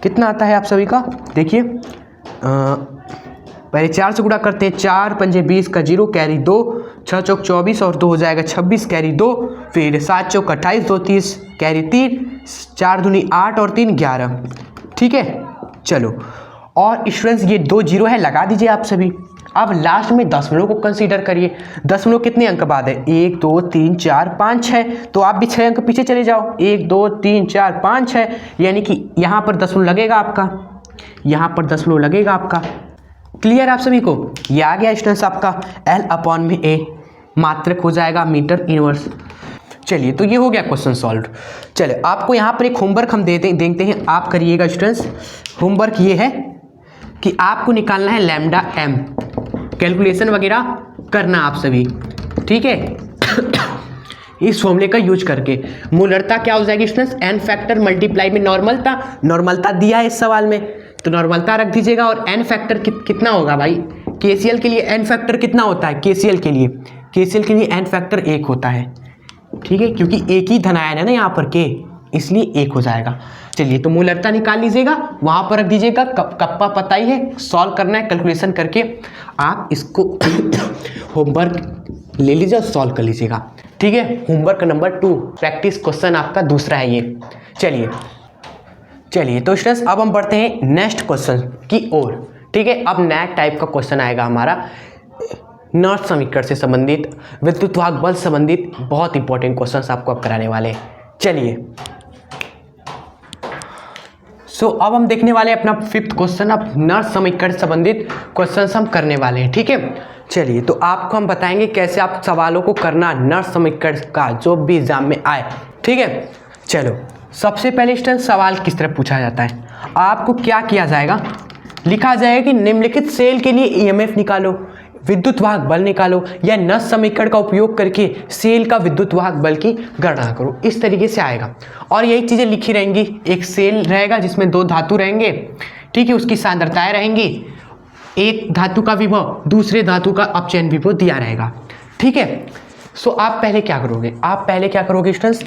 कितना आता है आप सभी का, देखिए पहले 4 से गुणा करते हैं, 4 पंजे 20 का 0 कैरी 2, 6 चौक 24 और 2 हो जाएगा 26 कैरी 2, फिर 7 चौक 28 2 30 कैरी 3, 4 दूनी 8 और 3 11। ठीक है, चलो, और स्टूडेंट्स ये 2 0 है, लगा दीजिए आप सभी। अब लास्ट में दशमलव को कंसीडर करिए। दशमलव कितने अंक बाद है, 1 2 3 4 5 6, तो आप भी 6 अंक पीछे चले जाओ, 1 2 3 4 5 6, यानी कि यहाँ पर दशमलव लगेगा आपका, यहाँ पर दशमलव लगेगा आपका। क्लियर आप सभी को, ये आ गया स्टूडेंट्स आपका L/A मात्रक हो जाएगा मीटर इनवर्स। चलिए, तो ये हो गया क्वेश्चन सॉल्व। चलिए, आपको यहाँ पर एक होमवर्क हम देखते हैं, आप करिएगा स्टूडेंट्स। होमवर्क ये है कि आपको निकालना है लैम्डा m, कैलकुलेशन वगैरह करना आप सभी। ठीक है, इस फॉर्मूले का यूज करके मोलरता क्या हो जाएगी स्टूडेंट्स, n फैक्टर मल्टीप्लाई में नॉर्मलता। नॉर्मलता दिया है इस सवाल में, तो नॉर्मलता रख दीजिएगा, और n फैक्टर कितना होगा भाई, KCl के लिए n फैक्टर कितना होता है, KCl के लिए n फैक्टर 1 होता है। ठीक है, क्योंकि एक ही धनायन है ना यहाँ पर K, इसलिए 1 हो जाएगा। चलिए, तो मोलरता निकाल लीजिएगा, वहाँ पर रख दीजिएगा। कप्पा पता ही है, सॉल्व करना है कैलकुलेशन करके। आप इसको होमवर्क ले लीजिए और सॉल्व कर लीजिएगा। ठीक है, होमवर्क नंबर 2 प्रैक्टिस क्वेश्चन आपका दूसरा है ये। चलिए, तो स्टूडेंट्स अब हम बढ़ते हैं नेक्स्ट क्वेश्चन की ओर। ठीक है, अब नया टाइप का क्वेश्चन आएगा हमारा, नॉर्थ समीकरण से संबंधित, विद्युत वाहक बल संबंधित बहुत इंपॉर्टेंट क्वेश्चंस आपको अब कराने वाले हैं। चलिए अब हम देखने वाले हैं अपना 5th क्वेश्चन। अब नॉर्थ समीकरण संबंधित क्वेश्चंस हम करने वाले हैं, ठीक है। चलिए तो आपको हम बताएंगे कैसे आप सवालों को करना नॉर्थ समीकरण का जो भी एग्जाम में आए, ठीक है। चलो सबसे पहले स्टूडेंट सवाल किस तरह पूछा जाता है, आपको क्या किया जाएगा, लिखा जाएगा कि निम्नलिखित सेल के लिए ईएमएफ निकालो, विद्युत वाहक बल निकालो या नॉर्थ समीकरण का उपयोग करके सेल का विद्युत वाहक बल की गणना करो। इस तरीके से आएगा और यही चीज़ें लिखी रहेंगी। एक सेल रहेगा जिसमें 2 धातु रहेंगे, ठीक है, उसकी सांद्रताएं रहेंगी, एक धातु का विभव दूसरे धातु का अपचयन विभव दिया रहेगा, ठीक है। आप पहले क्या करोगे, स्टूडेंट्स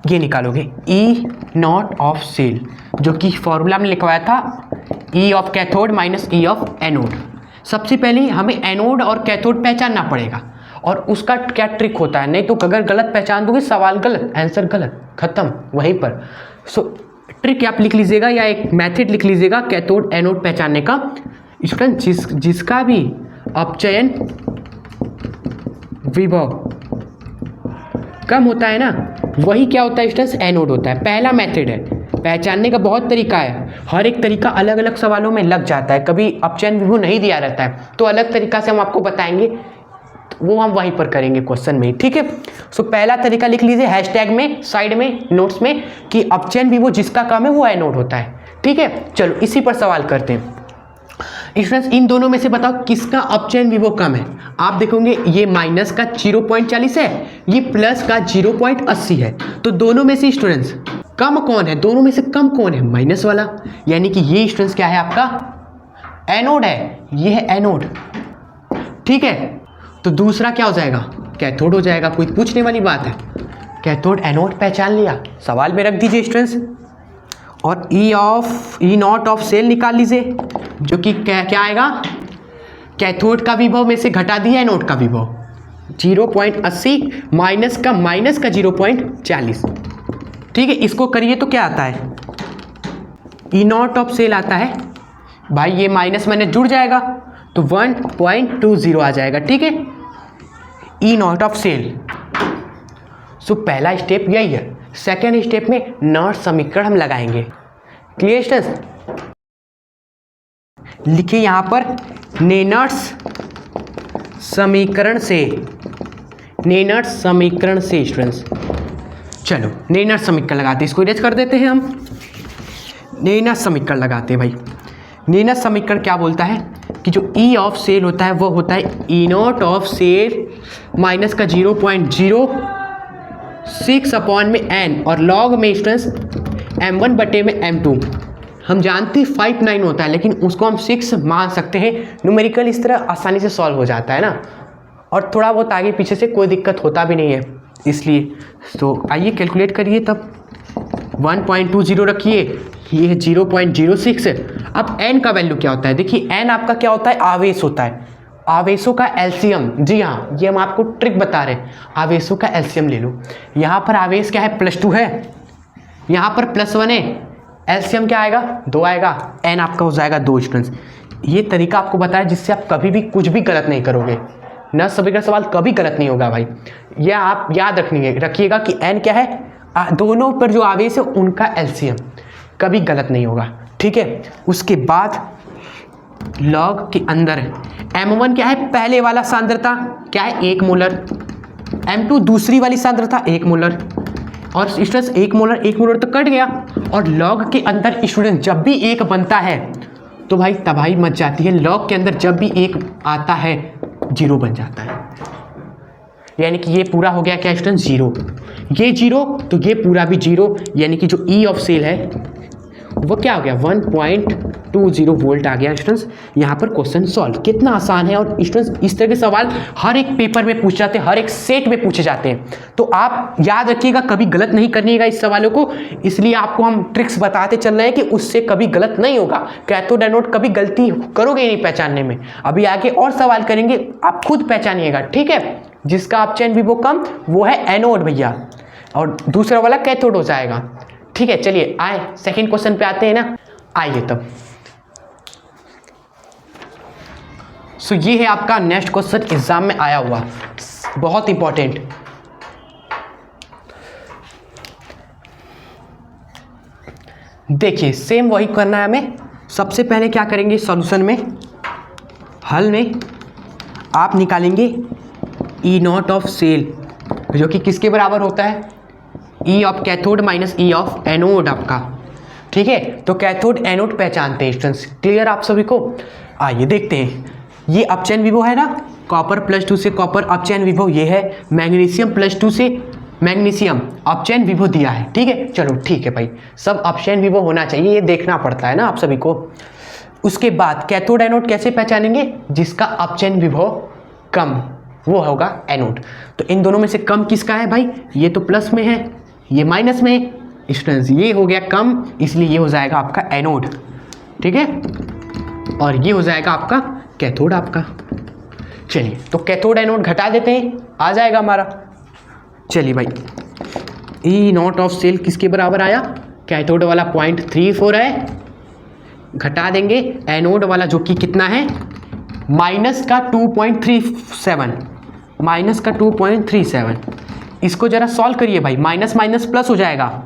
ये निकालोगे ई नॉट ऑफ सेल, जो कि फॉर्मूला में लिखवाया था ई of cathode minus E of anode. सबसे पहले हमें एनोड और कैथोड पहचानना पड़ेगा और उसका क्या ट्रिक होता है, नहीं तो अगर गलत पहचान दोगे सवाल गलत, आंसर गलत, खत्म वहीं पर। ट्रिक आप लिख लीजिएगा या एक मेथड लिख लीजिएगा कैथोड एनोड पहचानने का। स्टूडेंट जिसका भी अपचयन विभव कम होता है ना, वही क्या होता है स्टूडेंट्स, एनोड होता है। पहला मेथड है, पहचानने का बहुत तरीका है, हर एक तरीका अलग अलग सवालों में लग जाता है। कभी अपचयन विभव नहीं दिया रहता है तो अलग तरीका से हम आपको बताएंगे, वो हम वहीं पर करेंगे क्वेश्चन में, ठीक है। पहला तरीका लिख लीजिए हैशटैग में, साइड में, नोट्स में, कि अपचयन विभव जिसका कम है वो एनोड होता है, ठीक है। चलो इसी पर सवाल करते हैं। स्टूडेंट्स इन दोनों में से बताओ किसका अपचयन विभव कम है। आप देखोगे ये माइनस का 0.40 है, ये प्लस का 0.80 है, तो दोनों में से स्टूडेंट्स कम कौन है, दोनों में से कम कौन है, माइनस वाला। यानी कि ये स्टूडेंट्स क्या है, आपका एनोड है, ये है एनोड, ठीक है। तो दूसरा क्या हो जाएगा, कैथोड हो जाएगा। कोई पूछने वाली बात है, कैथोड एनोड पहचान लिया, सवाल में रख दीजिए स्टूडेंट्स। और ई नॉट ऑफ सेल निकाल लीजिए, जो कि क्या आएगा, कैथोड का विभव में से घटा दिया एनोड का विभव 0.80 माइनस का 0.40, ठीक है। इसको करिए तो क्या आता है, ई नॉट ऑफ सेल आता है भाई, ये माइनस माइनस जुड़ जाएगा तो 1.20 आ जाएगा, ठीक है, ई नॉट ऑफ सेल। पहला स्टेप यही है। सेकेंड स्टेप में नॉर्थ समीकरण हम लगाएंगे। क्लियर स्टूडेंट्स, लिखिए यहां पर नेनर्स समीकरण से स्टूडेंट्स। चलो नेनर्स समीकरण लगाते हैं, इसको इरेज कर देते हैं हम। नेनर्स समीकरण लगाते हैं भाई। नेनर्स समीकरण क्या बोलता है कि जो ई ऑफ सेल होता है वो होता है ई नॉट ऑफ सेल माइनस का 0.06 अपॉन में एन और लॉग में स्टूडेंट्स m1 बटे में m2। हम जानते हैं 59 होता है, लेकिन उसको हम 6 मान सकते हैं। न्यूमेरिकल इस तरह आसानी से सॉल्व हो जाता है ना, और थोड़ा बहुत आगे पीछे से कोई दिक्कत होता भी नहीं है, इसलिए। तो आइए कैलकुलेट करिए, तब 1.20 रखिए, ये है 0.06। अब n का वैल्यू क्या होता है, देखिए n आपका क्या होता है, आवेश होता है, आवेशों का एलसीएम। जी हाँ, ये हम आपको ट्रिक बता रहे हैं, आवेशों का एलसीएम ले लो। यहाँ पर आवेश क्या है, +2 है, यहाँ पर +1 है, एलसीएम क्या आएगा, 2 आएगा, n आपका हो जाएगा 2 स्टूडेंट्स। ये तरीका आपको बताया जिससे आप कभी भी कुछ भी गलत नहीं करोगे, न सभी का सवाल कभी गलत नहीं होगा भाई। यह आप याद रखिएगा कि n क्या है, दोनों पर जो आवेश है उनका एलसीएम, कभी गलत नहीं होगा, ठीक है। उसके बाद लॉग के अंदर m1 क्या है, पहले वाला सांद्रता क्या है, 1 मोलर, m2 दूसरी वाली सांद्रता 1 मोलर, और स्टूडेंट्स 1 मोलर तो कट गया। और लॉग के अंदर स्टूडेंट जब भी 1 बनता है तो भाई तबाही मच जाती है। लॉग के अंदर जब भी 1 आता है 0 बन जाता है, यानी कि ये पूरा हो गया क्या स्टूडेंट, 0, ये 0 तो ये पूरा भी 0, यानी कि जो ई ऑफ सेल है वो क्या हो गया, 1.20 वोल्ट आ गया स्टूडेंट्स। यहाँ पर क्वेश्चन सॉल्व। कितना आसान है। और स्टूडेंट्स इस तरह के सवाल हर एक पेपर में पूछे जाते हैं, हर एक सेट में पूछे जाते हैं, तो आप याद रखिएगा, कभी गलत नहीं करिएगा इस सवालों को। इसलिए आपको हम ट्रिक्स बताते चल रहे हैं कि उससे कभी गलत नहीं होगा। कैथोड एनोड कभी गलती करोगे नहीं पहचानने में। अभी आगे और सवाल करेंगे, आप खुद पहचानिएगा, ठीक है। जिसका अपचयन विभव कम वो है एनोड भैया, और दूसरा वाला कैथोड हो जाएगा, ठीक है। चलिए आए सेकंड क्वेश्चन पे आते हैं ना, आइए तब। सो ये है आपका नेक्स्ट क्वेश्चन एग्जाम में आया हुआ, बहुत इंपॉर्टेंट। देखिए सेम वही करना है हमें। सबसे पहले क्या करेंगे, सॉल्यूशन में, हल में आप निकालेंगे ई नॉट ऑफ सेल, जो कि किसके बराबर होता है, ई of cathode minus E of anode आपका। ठीक है, तो कैथोड एनोड पहचानते हैं स्टूडेंट्स, क्लियर आप सभी को। आइए देखते हैं, ये अपचयन विभव है ना, कॉपर +2 से कॉपर अपचयन विभव ये है, मैग्नीशियम +2 से मैग्नीशियम अपचयन विभव दिया है। ठीक है, चलो ठीक है भाई, सब अपचयन विभव होना चाहिए, ये देखना पड़ता है ना आप सभी को। उसके बाद कैथोड एनोड कैसे पहचानेंगे, जिसका अपचयन विभव कम वो होगा एनोड। तो इन दोनों में से कम किसका है भाई, ये तो प्लस में है, ये माइनस में है स्टूडेंट्स, ये हो गया कम, इसलिए ये हो जाएगा आपका एनोड। ठीक है, और ये हो जाएगा आपका कैथोड आपका। चलिए तो कैथोड एनोड घटा देते हैं, आ जाएगा हमारा। चलिए भाई, ई नॉट ऑफ सेल किसके बराबर आया, कैथोड वाला 0.34 है, घटा देंगे एनोड वाला जो कि कितना है, माइनस का 2.37, माइनस का 2.37। इसको जरा सॉल्व करिए भाई, माइनस माइनस प्लस हो जाएगा।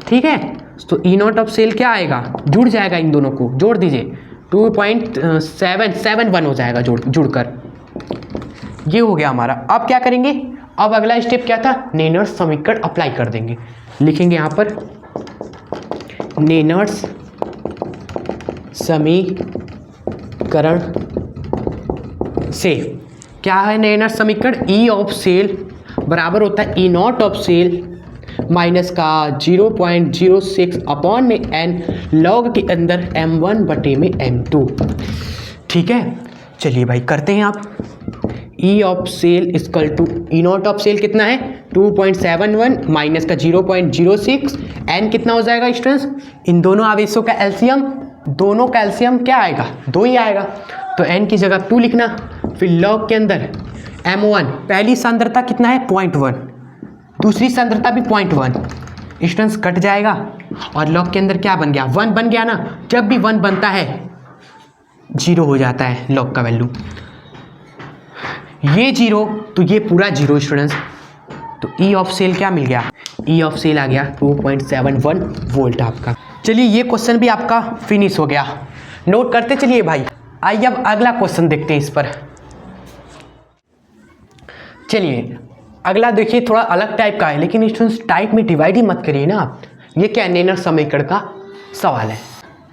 ठीक है, तो ई नॉट ऑफ सेल क्या आएगा, जुड़ जाएगा, इन दोनों को जोड़ दीजिए, 2.771 हो जाएगा जुड़कर। ये हो गया हमारा। अब क्या करेंगे, अब अगला स्टेप क्या था, नेनर्स समीकरण अप्लाई कर देंगे। लिखेंगे यहाँ पर नेनर्स समीकरण से, क्या है नेनर्स समीकरण, ई ऑफ सेल बराबर होता है ई नॉट ऑफ सेल माइनस का 0.06 अपॉन में एन लॉग के अंदर m1 बटे में m2। ठीक है, चलिए भाई करते हैं आप। E of cell equal to E naught of cell कितना है 2.71 माइनस का 0.06, एन कितना हो जाएगा स्टूडेंट्स, इन दोनों आवेशों का एलसीएम, दोनों का एलसीएम क्या आएगा, 2 ही आएगा, तो एन की जगह 2 लिखना। फिर लॉग के अंदर m1, पहली सांद्रता कितना है 0.1, दूसरी सांद्रता भी 0.1 स्टूडेंट्स, कट जाएगा और लॉग के अंदर क्या बन गया, 1 बन गया ना। जब भी 1 बनता है 0 हो जाता है लॉग का वैल्यू, ये 0 तो ये पूरा 0 स्टूडेंट्स। तो ई ऑफ सेल क्या मिल गया, ई ऑफ सेल आ गया 2.71 वोल्ट आपका। चलिए ये क्वेश्चन भी आपका फिनिश हो गया, नोट करते चलिए भाई। आइए अब अगला क्वेश्चन देखते हैं इस पर। चलिए अगला देखिए, थोड़ा अलग टाइप का है, लेकिन स्टूडेंट्स टाइप में डिवाइड ही मत करिए ना आप। ये क्या है, नेनर्स समीकरण का सवाल है,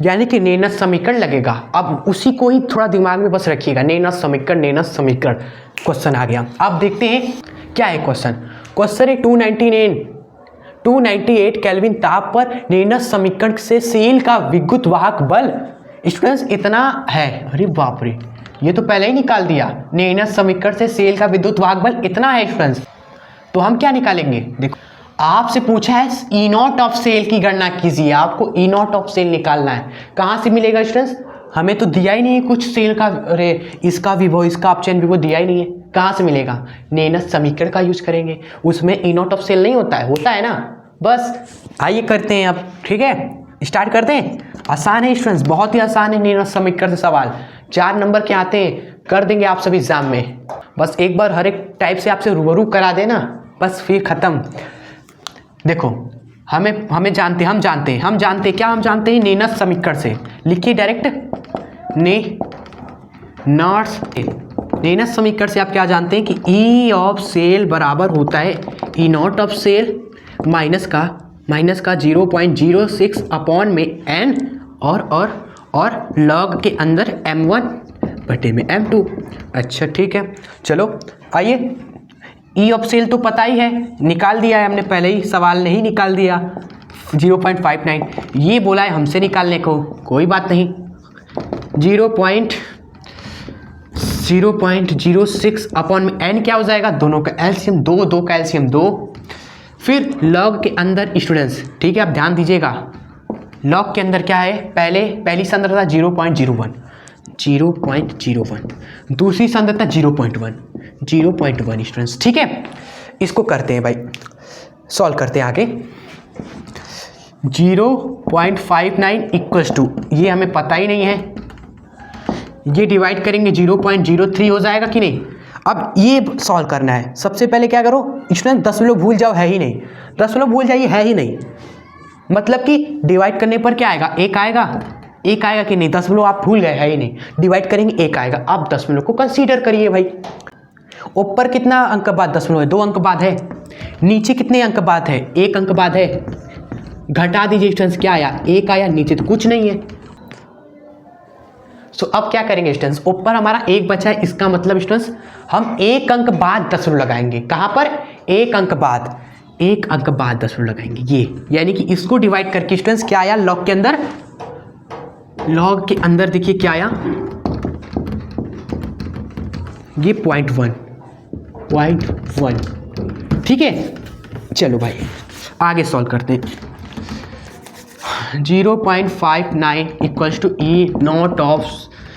यानी कि नेनर्स समीकरण लगेगा। अब उसी को ही थोड़ा दिमाग में बस रखिएगा, नेनर्स समीकरण क्वेश्चन आ गया। अब देखते हैं क्या है क्वेश्चन। क्वेश्चन है 298 केल्विन ताप पर नेनर्स समीकरण से सेल का विद्युत वाहक बल स्टूडेंट्स इतना है। अरे बाप रे, ये तो पहले ही निकाल दिया, नेनर्स समीकरण से सेल का विद्युत वाहक बल इतना है स्टूडेंट्स। तो हम क्या निकालेंगे, देखो आपसे पूछा है ई नॉट ऑफ सेल की गणना कीजिए, आपको ई नॉट ऑफ सेल निकालना है। कहाँ से मिलेगा स्टूडेंट्स, हमें तो दिया ही नहीं है कुछ सेल का, अरे इसका विभव, इसका अपचयन विभव दिया ही नहीं है, कहाँ से मिलेगा, नेनर्स समीकरण का यूज करेंगे, उसमें ई नॉट ऑफ सेल नहीं होता है ना। बस आइए करते हैं अब, ठीक है स्टार्ट करते हैं। आसान है स्टूडेंट्स, बहुत ही आसान है नेनर्स समीकरण से सवाल, 4 नंबर के आते हैं, कर देंगे आप सभी एग्जाम में। बस एक बार हर एक टाइप से आपसे रूबरू करा देना, बस फिर खत्म। देखो हम जानते हैं नेनर्स समीकरण से, लिखिए डायरेक्ट नेनर्स समीकरण से आप क्या जानते हैं कि ई ऑफ सेल बराबर होता है ई नॉट ऑफ सेल माइनस का 0.06 अपॉन में एन और लॉग के अंदर m1 बटे में m2। अच्छा ठीक है, चलो आइए। ई ऑफ सेल तो पता ही है, निकाल दिया है हमने पहले ही, सवाल नहीं निकाल दिया 0.59, ये बोला है हमसे निकालने को, कोई बात नहीं। 0.06 अपॉन में एन क्या हो जाएगा, दोनों का एलसीएम 2 का एलसीएम 2, फिर लॉग के अंदर स्टूडेंट्स, ठीक है आप ध्यान दीजिएगा, लॉग के अंदर क्या है, पहली सांद्रता 0.01, दूसरी सांद्रता 0.1 स्टूडेंट्स, ठीक है। इसको करते हैं भाई, सॉल्व करते हैं आगे। 0.59 इक्वल्स टू, ये हमें पता ही नहीं है, ये डिवाइड करेंगे 0.03 हो जाएगा कि नहीं। अब ये सॉल्व करना है। सबसे पहले क्या करो स्टूडेंट, दशमलव भूल जाओ, है ही नहीं, दशमलव भूल जाइए, है ही नहीं, मतलब कि डिवाइड करने पर क्या आएगा, एक आएगा, एक आएगा कि नहीं, दशमलव आप भूल गए, है ही नहीं, डिवाइड करेंगे एक आएगा। अब दशमलव को कंसीडर करिए भाई, ऊपर कितना अंक बाद दशमलव है, 2 अंक बाद है, नीचे कितने अंक बाद है, 1 अंक बाद है, घटा दीजिए स्टूडेंट्स, क्या आया, 1 आया, नीचे तो कुछ नहीं है। सो अब क्या करेंगे स्टूडेंट्स, ऊपर हमारा 1 बचा है, इसका मतलब स्टूडेंट्स हम 1 अंक बाद दशमलव लगाएंगे, कहाँ पर, 1 अंक बाद, 1 अंक बाद दशमलव लगाएंगे, ये यानी कि इसको डिवाइड करके स्टूडेंट्स क्या आया लॉग के अंदर, लॉग के अंदर देखिए क्या आया, ये 0.1, ठीक है। चलो भाई आगे सॉल्व करते हैं। 0.59 equals to E naught of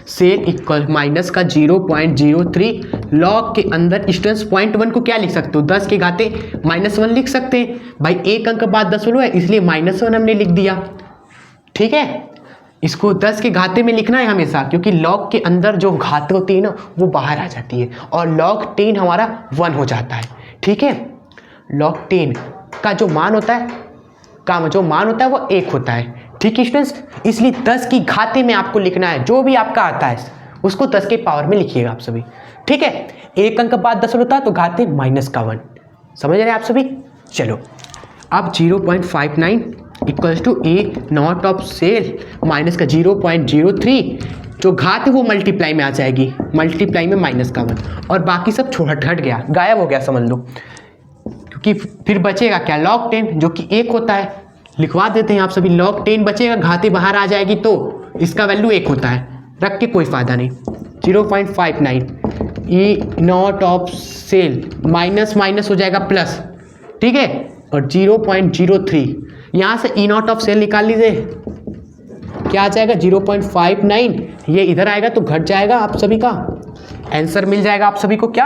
cell equal minus का 0.03 लॉग के अंदर स्टूडेंट्स 0.1 को क्या लिख सकते हो, 10 के घाते -1 लिख सकते हैं भाई, 1 अंक बाद दशमलव है इसलिए -1 हमने लिख दिया, ठीक है। इसको 10 के घाते में लिखना है हमेशा, क्योंकि लॉग के अंदर जो घात होती है ना वो बाहर आ जाती है, और log 10 हमारा 1 हो जाता है, ठीक है। log 10 का जो मान होता है, वो 1 होता है, ठीक है स्टूडेंट्स। इसलिए 10 की घाते में आपको लिखना है, जो भी आपका आता है उसको 10 के पावर में लिखिएगा आप सभी, ठीक है। 1 अंक बाद दशमलव होता है तो घाते -1, समझ रहे हैं आप सभी। चलो अब 0.59 equals to A naught of cell minus का 0.03, जो घात है वो मल्टीप्लाई में आ जाएगी, मल्टीप्लाई में -1, और बाकी सब हट गया, गायब हो गया समझ लो, क्योंकि फिर बचेगा क्या, log 10 जो कि 1 होता है, लिखवा देते हैं आप सभी, log 10 बचेगा, घाते बाहर आ जाएगी तो इसका वैल्यू 1 होता है, रख के कोई फायदा नहीं। 0.59 ई नॉट ऑफ सेल माइनस हो जाएगा प्लस, ठीक है, और 0.03 यहाँ से ई नॉट ऑफ सेल निकाल लीजिए, क्या आ जाएगा 0.59, ये इधर आएगा तो घट जाएगा, आप सभी का आंसर मिल जाएगा आप सभी को, क्या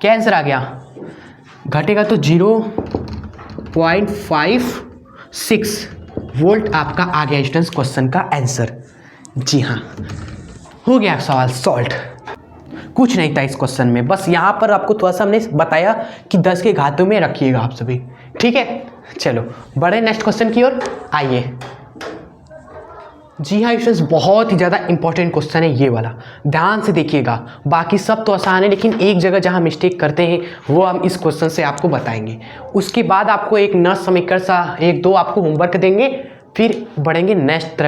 आंसर आ गया, घटेगा तो 0.56 वोल्ट आपका आ गया स्टूडेंट्स क्वेश्चन का आंसर। जी हाँ, हो गया सवाल सॉल्व। कुछ नहीं था इस क्वेश्चन में, बस यहाँ पर आपको थोड़ा सा हमने बताया कि 10 के घातों में रखिएगा आप सभी, ठीक है। चलो बड़े नेक्स्ट क्वेश्चन की ओर आइए। जी हाँ स्टूडेंट्स, बहुत ही ज़्यादा इंपॉर्टेंट क्वेश्चन है ये वाला, ध्यान से देखिएगा, बाकी सब तो आसान है लेकिन एक जगह जहाँ मिस्टेक करते हैं वो हम इस क्वेश्चन से आपको बताएंगे। उसके बाद आपको एक नर्स समीकरण सा 1-2 आपको होमवर्क देंगे, फिर बढ़ेंगे नेक्स्ट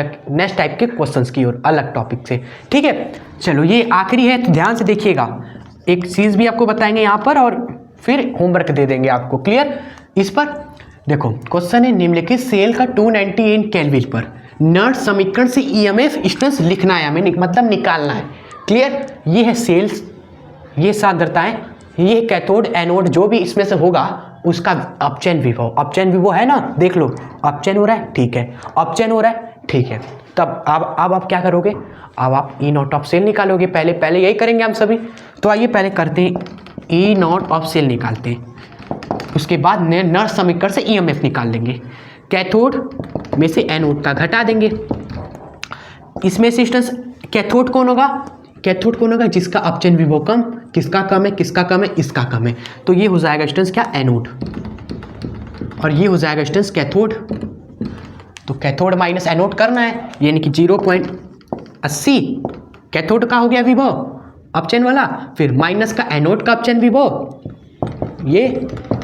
टाइप के क्वेश्चंस की ओर अलग टॉपिक से, ठीक है। चलो ये आखिरी है तो ध्यान से देखिएगा, एक चीज़ भी आपको बताएंगे यहाँ पर और फिर होमवर्क दे देंगे आपको, क्लियर। इस पर देखो क्वेश्चन है, निम्नलिखित सेल का 298 केल्विन पर नर्स समीकरण से ईएमएफ स्टूडेंट्स लिखना है हमें, मतलब निकालना है, क्लियर। ये है सेल्स, ये सांद्रताएं, ये कैथोड एनोड, जो भी इसमें से होगा उसका अपचयन विभव, अपचयन विभव है ना, देख लो अपचयन हो रहा है, ठीक है, अपचयन हो रहा है, ठीक है। तब अब आप क्या करोगे, अब आप ई नॉट ऑफ सेल निकालोगे, पहले यही करेंगे हम सभी। तो आइए पहले करते हैं, ई नॉट ऑफ सेल निकालते हैं, उसके बाद नर्स समीकरण से ईएमएफ निकाल लेंगे, कैथोड में से एनोड का घटा देंगे, इसमें से स्टूडेंट्स कैथोड कौन होगा, जिसका अपचयन विभव कम, किसका कम है, इसका कम है, तो ये हो जाएगा स्टूडेंट्स क्या, एनोड, और ये हो जाएगा स्टूडेंट्स कैथोड। तो कैथोड माइनस एनोड करना है, यानी कि 0.80 कैथोड का हो गया विभव अपचयन वाला, फिर माइनस का एनोड का अपचयन विभव, ये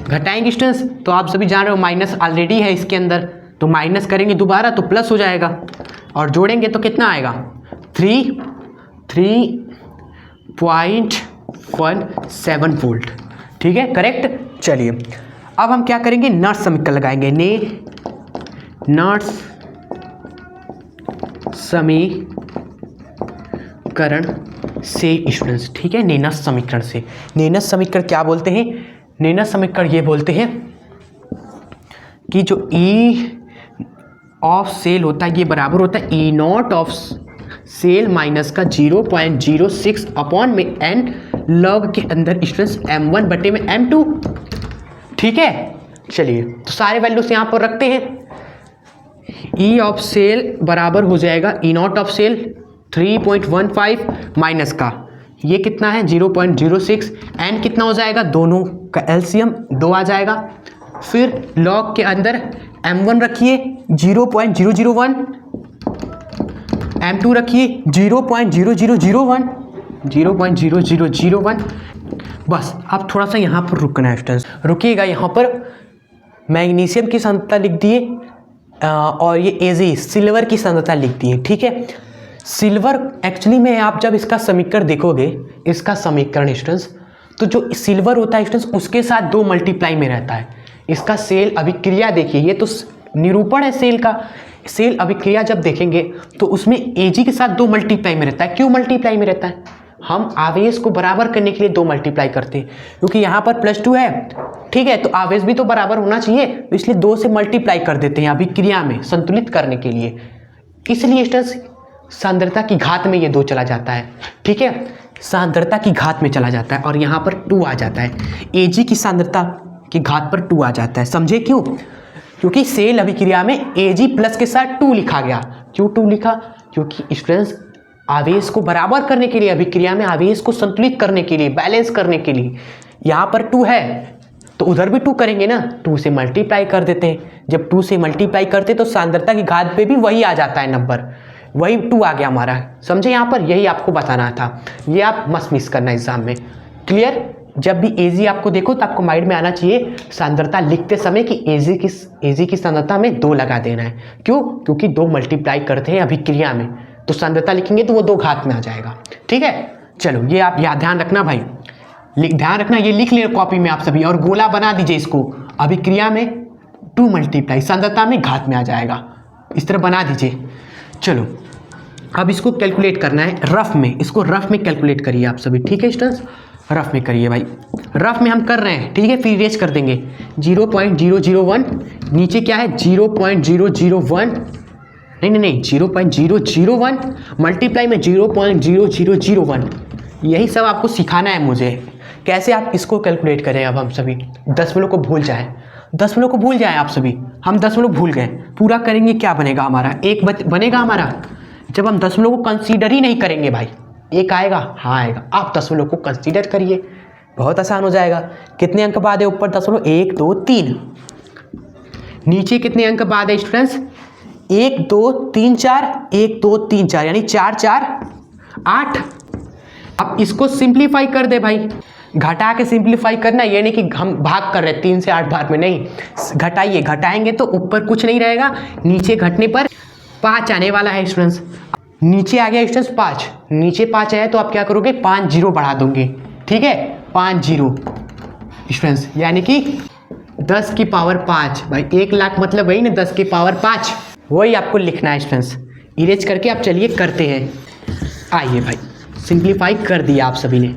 घटाएंगे स्टूडेंट्स। तो आप सभी जान रहे हो माइनस ऑलरेडी है इसके अंदर, तो माइनस करेंगे दोबारा तो प्लस हो जाएगा, और जोड़ेंगे तो कितना आएगा, 3.17 वोल्ट, ठीक है, करेक्ट। चलिए अब हम क्या करेंगे, नर्स समीकरण लगाएंगे, नर्स समीकरण से स्टूडेंट्स, ठीक है, नर्स समीकरण से। नर्स समीकरण क्या बोलते हैं, नर्स समीकरण ये बोलते हैं कि जो ई ऑफ सेल होता है ये बराबर होता है ई नॉट ऑफ सेल माइनस का 0.06 अपॉन में एन लॉग के अंदर स्टूडेंट्स m1 बटे में m2, ठीक है। चलिए तो सारे वैल्यूज यहाँ पर रखते हैं, ई ऑफ सेल बराबर हो जाएगा ई नॉट ऑफ सेल 3.15 माइनस का ये कितना है 0.06, एन कितना हो जाएगा, दोनों का एलसीएम 2 आ जाएगा। फिर लॉग के अंदर m1 रखिए 0.0001, m2 रखिए 0.0001, 0.0001। बस अब थोड़ा सा यहाँ पर रुकना है स्टूडेंट्स, रुकिएगा। यहाँ पर मैग्नीशियम की सांद्रता लिख दिए और ये एजी सिल्वर की सांद्रता लिख दिए, ठीक है। सिल्वर एक्चुअली में आप जब इसका समीकरण देखोगे, इसका समीकरण स्टूडेंट्स, तो जो सिल्वर होता है स्टूडेंट्स उसके साथ 2 मल्टीप्लाई में रहता है। इसका सेल अभिक्रिया देखिए, ये तो निरूपण है सेल का। सेल अभिक्रिया जब देखेंगे तो उसमें एजी के साथ 2 मल्टीप्लाई में रहता है। क्यों मल्टीप्लाई में रहता है? हम आवेश को बराबर करने के लिए 2 मल्टीप्लाई करते हैं, क्योंकि यहाँ पर +2 है, ठीक है, तो आवेश भी तो बराबर होना चाहिए, तो इसलिए 2 से मल्टीप्लाई कर देते हैं अभिक्रिया में संतुलित करने के लिए। इसलिए स्टूडेंट्स सांद्रता की घात में ये 2 चला जाता है, ठीक है, सांद्रता की घात में चला जाता है और यहाँ पर 2 आ जाता है। एजी की सांद्रता की घात पर 2 आ जाता है। समझे क्यों? क्योंकि सेल अभिक्रिया में एजी प्लस के साथ 2 लिखा गया। क्यों 2 लिखा? क्योंकि स्टूडेंट्स आवेश को बराबर करने के लिए, अभिक्रिया में आवेश को संतुलित करने के लिए, बैलेंस करने के लिए यहाँ पर 2 है तो उधर भी 2 करेंगे ना, 2 से मल्टीप्लाई कर देते हैं। जब 2 से मल्टीप्लाई करते तो सांद्रता की घात पे भी वही आ जाता है नंबर, वही 2 आ गया हमारा। समझे? यहाँ पर यही आपको बताना था, ये आप मत मिस करना एग्जाम में। क्लियर? जब भी एजी आपको देखो तो आपको माइंड में आना चाहिए सांद्रता लिखते समय कि एजी की सांद्रता में 2 लगा देना है। क्यों? क्योंकि 2 मल्टीप्लाई करते हैं अभिक्रिया में, तो सांद्रता लिखेंगे तो वो 2 घात में आ जाएगा, ठीक है। चलो ये आप याद ध्यान रखना भाई, ध्यान रखना, ये लिख ले कॉपी में आप सभी, और गोला बना दीजिए इसको। अभिक्रिया में 2 मल्टीप्लाई, सांद्रता में घात में आ जाएगा, इस तरह बना दीजिए। चलो अब इसको कैलकुलेट करना है रफ में, इसको रफ में कैलकुलेट करिए आप सभी, ठीक है स्टूडेंट्स, रफ में करिए भाई। रफ में हम कर रहे हैं, ठीक है, फिर इरेज कर देंगे। 0.001 नीचे क्या है 0.001, नहीं 0.001 मल्टीप्लाई में 0.0001। यही सब आपको सिखाना है मुझे, कैसे आप इसको कैलकुलेट करें। अब हम सभी दशमलव को भूल जाएं, दशमलव को भूल जाएं आप सभी, हम दशमलव भूल गए, पूरा करेंगे क्या बनेगा हमारा, 1 बनेगा हमारा। जब हम दशमलव को कंसीडर ही नहीं करेंगे भाई, 1 आएगा, हाँ आएगा। आप दशमलव को कंसीडर करिए, बहुत आसान हो जाएगा। कितने अंक बाद है ऊपर दशमलव? 1 2 3। नीचे कितने अंक बाद है स्टूडेंट्स? 1 2 3 4, 1 2 3 4, यानी 4 4 8। अब इसको सिंप्लीफाई कर दे भाई, घटा के सिंप्लीफाई करना, ये नहीं कि हम भाग कर रहे 3 से 8 भाग में, नहीं, घटाइए, घटाएंगे तो ऊपर कुछ नहीं रहेगा, नीचे घटने पर 5 आने वाला है स्टूडेंट्स। नीचे आ गया स्टूडेंट्स 5, नीचे 5 आया तो आप क्या करोगे 5 0 बढ़ा दोगे, ठीक है, 5 0 स्टूडेंट्स, यानी कि 10 की पावर 5 भाई, 1 लाख मतलब वही ना 10 की पावर 5, वही आपको लिखना है स्टूडेंट्स। इरेज करके आप चलिए करते हैं। आइए भाई सिंप्लीफाई कर दिया आप सभी ने,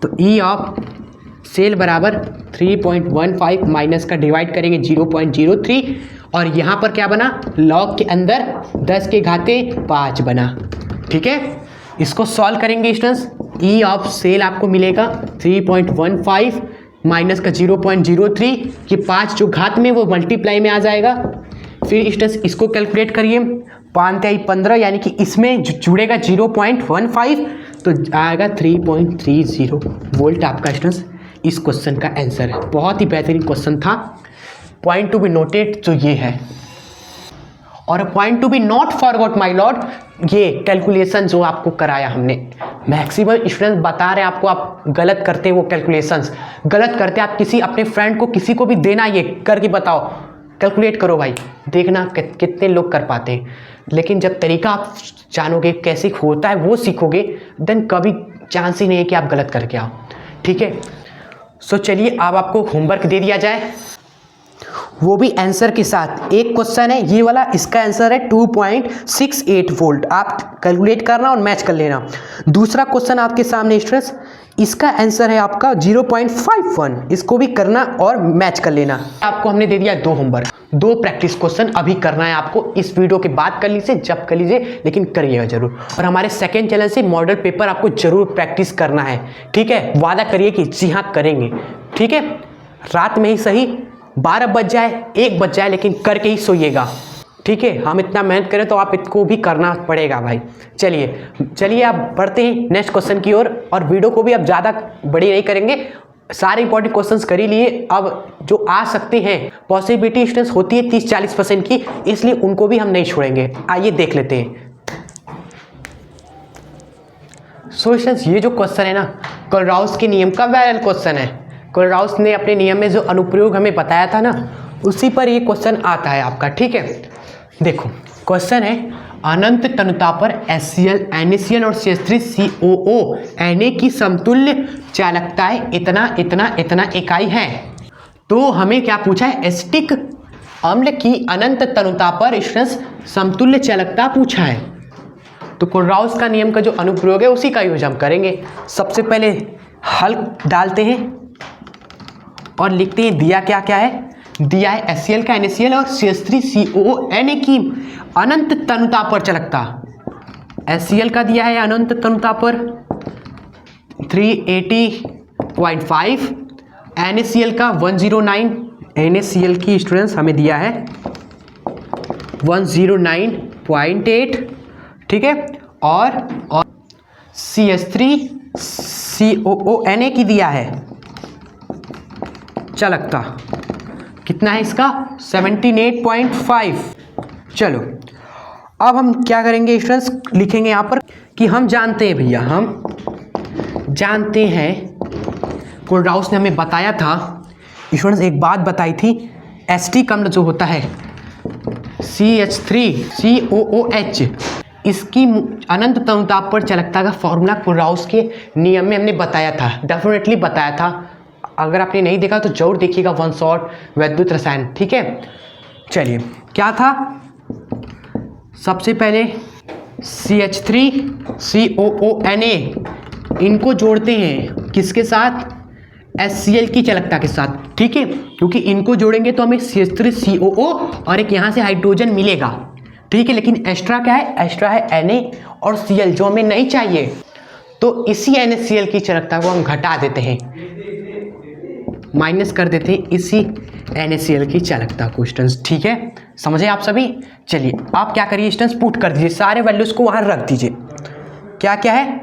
तो ई ऑफ सेल बराबर 3.15 माइनस का डिवाइड करेंगे 0.03, और यहाँ पर क्या बना, लॉग के अंदर 10 के घाते 5 बना, ठीक है। इसको सॉल्व करेंगे स्टूडेंट्स, ई ऑफ सेल आपको मिलेगा 3.15 माइनस का 0.03, कि 5 जो घात में वो मल्टीप्लाई में आ जाएगा। फिर स्टूडेंट्स इसको कैलकुलेट करिए, 5 × 15, यानी कि इसमें जुड़ेगा 0.15, तो आएगा 3.30 वोल्ट आपका स्टूडेंट्स इस क्वेश्चन का आंसर है। बहुत ही बेहतरीन क्वेश्चन था। पॉइंट टू बी नोटेड जो ये है, और point to be not forgot my lord, ये कैलकुलेशन जो आपको कराया हमने, मैक्सिमम स्टूडेंट्स बता रहे हैं आपको, आप गलत करते हैं, वो कैलकुलेशंस गलत करते हैं। आप किसी अपने फ्रेंड को, किसी को भी देना, ये करके बताओ, कैलकुलेट करो भाई, देखना कितने लोग कर पाते हैं। लेकिन जब तरीका आप जानोगे कैसे होता है, वो सीखोगे, देन कभी चांस ही नहीं है कि आप गलत करके आओ, ठीक है। सो चलिए अब आपको होमवर्क दे दिया जाए, वो भी आंसर के साथ। एक क्वेश्चन है ये वाला, इसका आंसर है 2.68 वोल्ट, आप कैलकुलेट करना और मैच कर लेना। दूसरा क्वेश्चन आपके सामने स्टूडेंट्स, इसका आंसर है आपका 0.51, इसको भी करना और मैच कर लेना। आपको हमने दे दिया 2 होमवर्क, 2 प्रैक्टिस क्वेश्चन अभी करना है आपको, इस वीडियो के बाद कर लीजिए, जब कर लीजिए, लेकिन करिएगा जरूर। और हमारे सेकंड चैनल से मॉडल पेपर आपको जरूर प्रैक्टिस करना है, ठीक है, वादा करिए कि जी हाँ करेंगे, ठीक है। रात में ही सही, 12 बज जाए 1 बज जाए, लेकिन करके ही सोइएगा। ठीक है, हम इतना मेहनत करें तो आप इसको भी करना पड़ेगा भाई। चलिए आप बढ़ते हैं नेक्स्ट क्वेश्चन की ओर। और वीडियो को भी अब ज़्यादा बड़ी नहीं करेंगे, सारे इंपॉर्टेंट क्वेश्चंस कर ही लिए। अब जो आ सकते हैं पॉसिबिलिटी स्टूडेंट्स होती है 30-40% की, इसलिए उनको भी हम नहीं छोड़ेंगे। आइए देख लेते हैं। सो स्टूडेंट्स, ये जो क्वेश्चन है ना, कोलराउस के नियम का वायरल क्वेश्चन है। कोलराउस ने अपने नियम में जो अनुप्रयोग हमें बताया था ना, उसी पर ये क्वेश्चन आता है आपका। ठीक है, देखो क्वेश्चन है, अनंत तनुता पर HCl, NaCl और CH3COO Na की समतुल्य चालकताएं इतना इकाई है। तो हमें क्या पूछा है, एसिटिक अम्ल की अनंत तनुता पर समतुल्य चालकता पूछा है। तो कोलराउस का नियम का जो अनुप्रयोग है उसी का यूज हम करेंगे। सबसे पहले हल डालते हैं और लिखते हैं दिया क्या क्या है। दिया है HCl का NaCl और CH3COO Na की अनंत तनुता पर चालकता। HCl का दिया है अनंत तनुता पर 380.5, NaCl का 109, NaCl की स्टूडेंट्स हमें दिया है 109.8, ठीक है। और CH3COO Na की दिया है चालकता, कितना है इसका 78.5। चलो अब हम क्या करेंगे स्टूडेंट्स, लिखेंगे यहाँ पर कि हम जानते हैं भैया, हम जानते हैं कोलराउस ने हमें बताया था स्टूडेंट्स, एक बात बताई थी, एसिटिक अम्ल जो होता है CH3COOH, इसकी अनंत तनुता पर चालकता का फॉर्मूला कोलराउस के नियम में हमने बताया था, डेफिनेटली बताया था। अगर आपने नहीं देखा तो जरूर देखिएगा, वन शॉट वैद्युत रसायन। ठीक है, चलिए क्या था, सबसे पहले CH3COO Na, इनको जोड़ते हैं किसके साथ, HCl की चालकता के साथ। ठीक है, क्योंकि इनको जोड़ेंगे तो हमें CH3COO और एक यहाँ से हाइड्रोजन मिलेगा। ठीक है, लेकिन एक्स्ट्रा क्या है, एक्स्ट्रा है Na और Cl जो हमें नहीं चाहिए। तो इसी NaCl की चालकता को हम घटा देते हैं, माइनस कर देते हैं इसी NaCl की चालकता को स्टूडेंट्स। ठीक है, समझे आप सभी। चलिए आप क्या करिए स्टूडेंट्स, पुट कर दीजिए सारे वैल्यूज को वहाँ रख दीजिए। क्या क्या है,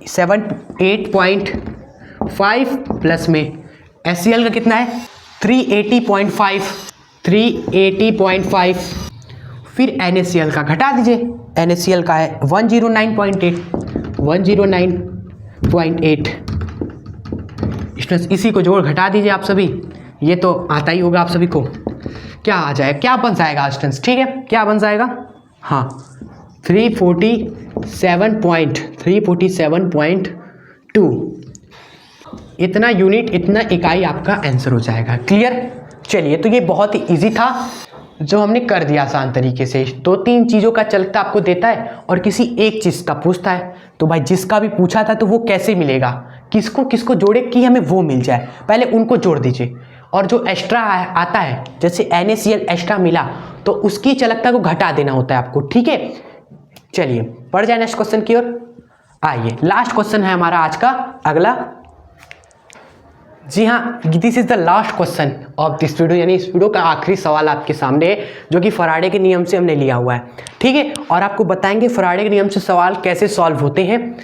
78.5 प्लस में HCl का कितना है 380.5, फिर NaCl का घटा दीजिए, NaCl का है 109.8। स्टूडेंट्स इसी को जोड़ घटा दीजिए आप सभी, ये तो आता ही होगा आप सभी को। क्या आ जाएगा, क्या बन जाएगा स्टूडेंट्स, ठीक है, क्या बन जाएगा, हाँ 347.2, इतना यूनिट, इतना इकाई आपका आंसर हो जाएगा। क्लियर। चलिए, तो ये बहुत ही इजी था जो हमने कर दिया आसान तरीके से। 2-3 चीज़ों का चालकता आपको देता है और किसी एक चीज़ का पूछता है, तो भाई जिसका भी पूछा था तो वो कैसे मिलेगा, किसको किसको जोड़े कि हमें वो मिल जाए, पहले उनको जोड़ दीजिए। और जो एक्स्ट्रा आता है, जैसे NaCl एक्स्ट्रा मिला तो उसकी चालकता को घटा देना होता है आपको। ठीक है, चलिए पढ़ जाए नेक्स्ट क्वेश्चन की ओर। आइए, लास्ट क्वेश्चन है हमारा आज का अगला। जी हाँ, this is the last question of this video, यानी इस वीडियो का आखिरी सवाल आपके सामने है, जो कि फराडे के नियम से हमने लिया हुआ है। ठीक है, और आपको बताएंगे फराडे के नियम से सवाल कैसे सॉल्व होते हैं।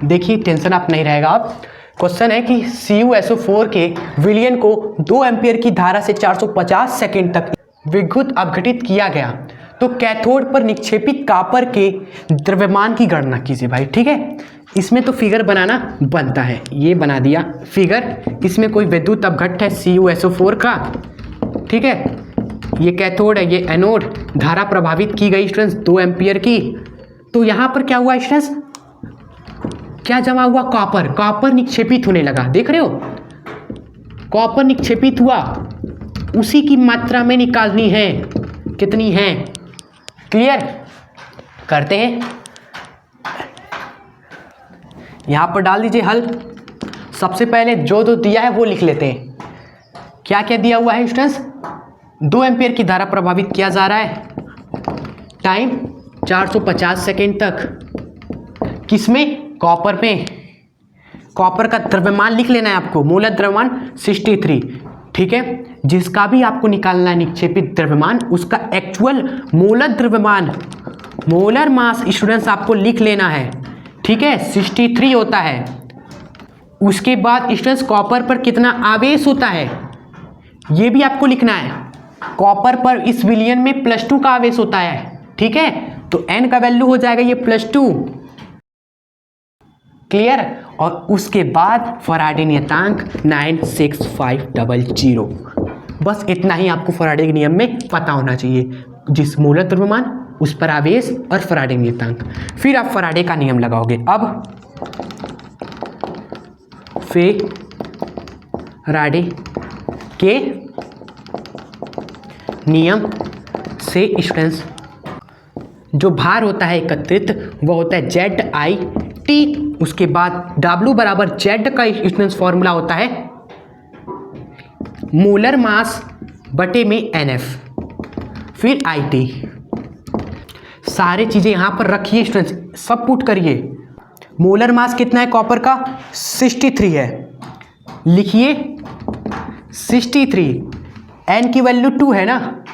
देखिए, टेंशन आप नहीं रहेगा। आप क्वेश्चन है कि CuSO4 के विलयन को 2 एम्पियर की धारा से 450 सेकेंड तक विद्युत अपघटित किया गया, तो कैथोड पर निक्षेपित कॉपर के द्रव्यमान की गणना कीजिए भाई। ठीक है, इसमें तो फिगर बनाना बनता है, ये बना दिया फिगर। इसमें कोई विद्युत अपघट है CuSO4 का, ठीक है, ये कैथोड है, ये एनोड, धारा प्रभावित की गई स्टूडेंट्स 2 एम्पियर की। तो यहाँ पर क्या हुआ स्टूडेंट्स, क्या जमा हुआ, कॉपर, कॉपर निक्षेपित होने लगा। देख रहे हो, कॉपर निक्षेपित हुआ, उसी की मात्रा में निकालनी है, कितनी है। क्लियर, करते हैं, यहां पर डाल दीजिए हल। सबसे पहले जो दिया है वो लिख लेते हैं। क्या क्या दिया हुआ है स्टूडेंट्स, 2 एम्पियर की धारा प्रभावित किया जा रहा है, टाइम 450 सेकेंड तक, किसमें, कॉपर में। कॉपर का द्रव्यमान लिख लेना है आपको, मूलत द्रव्यमान 63। ठीक है, जिसका भी आपको निकालना है निक्षेपित द्रव्यमान, उसका एक्चुअल मोलर द्रव्यमान, मोलर मास स्टूडेंट्स आपको लिख लेना है, ठीक है, 63 होता है। उसके बाद स्टूडेंट्स कॉपर पर कितना आवेश होता है ये भी आपको लिखना है। कॉपर पर इस विलियन में +2 का आवेश होता है, ठीक है, तो n का वैल्यू हो जाएगा ये +2, क्लियर। और उसके बाद फैराडे नियतांक 96500। बस इतना ही आपको फैराडे के नियम में पता होना चाहिए, जिस मोलर द्रव्यमान, उस पर आवेश और फैराडे नियतांक। फिर आप फैराडे का नियम लगाओगे। अब फैराडे के नियम से स्टूडेंट्स जो भार होता है एकत्रित वो होता है ZIT। उसके बाद W बराबर Z का स्टूडेंट्स फॉर्मूला होता है मोलर मास बटे में NF, फिर IT। सारे चीज़ें यहाँ पर रखिए स्टूडेंट्स, सब पुट करिए। मोलर मास कितना है कॉपर का? 63 है, लिखिए 63। N की वैल्यू 2 है ना,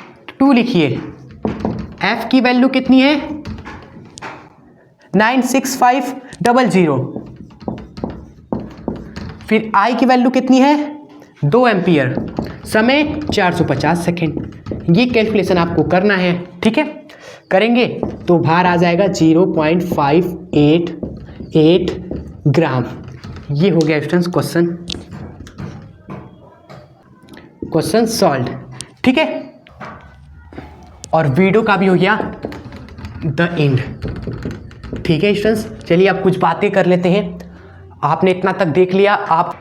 2 लिखिए। F की वैल्यू कितनी है? 96500। फिर I की वैल्यू कितनी है? 2 एम्पियर। समय 450 सेकेंड। ये कैलकुलेशन आपको करना है, ठीक है। करेंगे तो भार आ जाएगा 0.588 ग्राम। ये हो गया स्टूडेंट्स क्वेश्चन सॉल्व, ठीक है। और वीडियो का भी हो गया द एंड, ठीक है स्टूडेंट्स। चलिए अब कुछ बातें कर लेते हैं। आपने इतना तक देख लिया। आप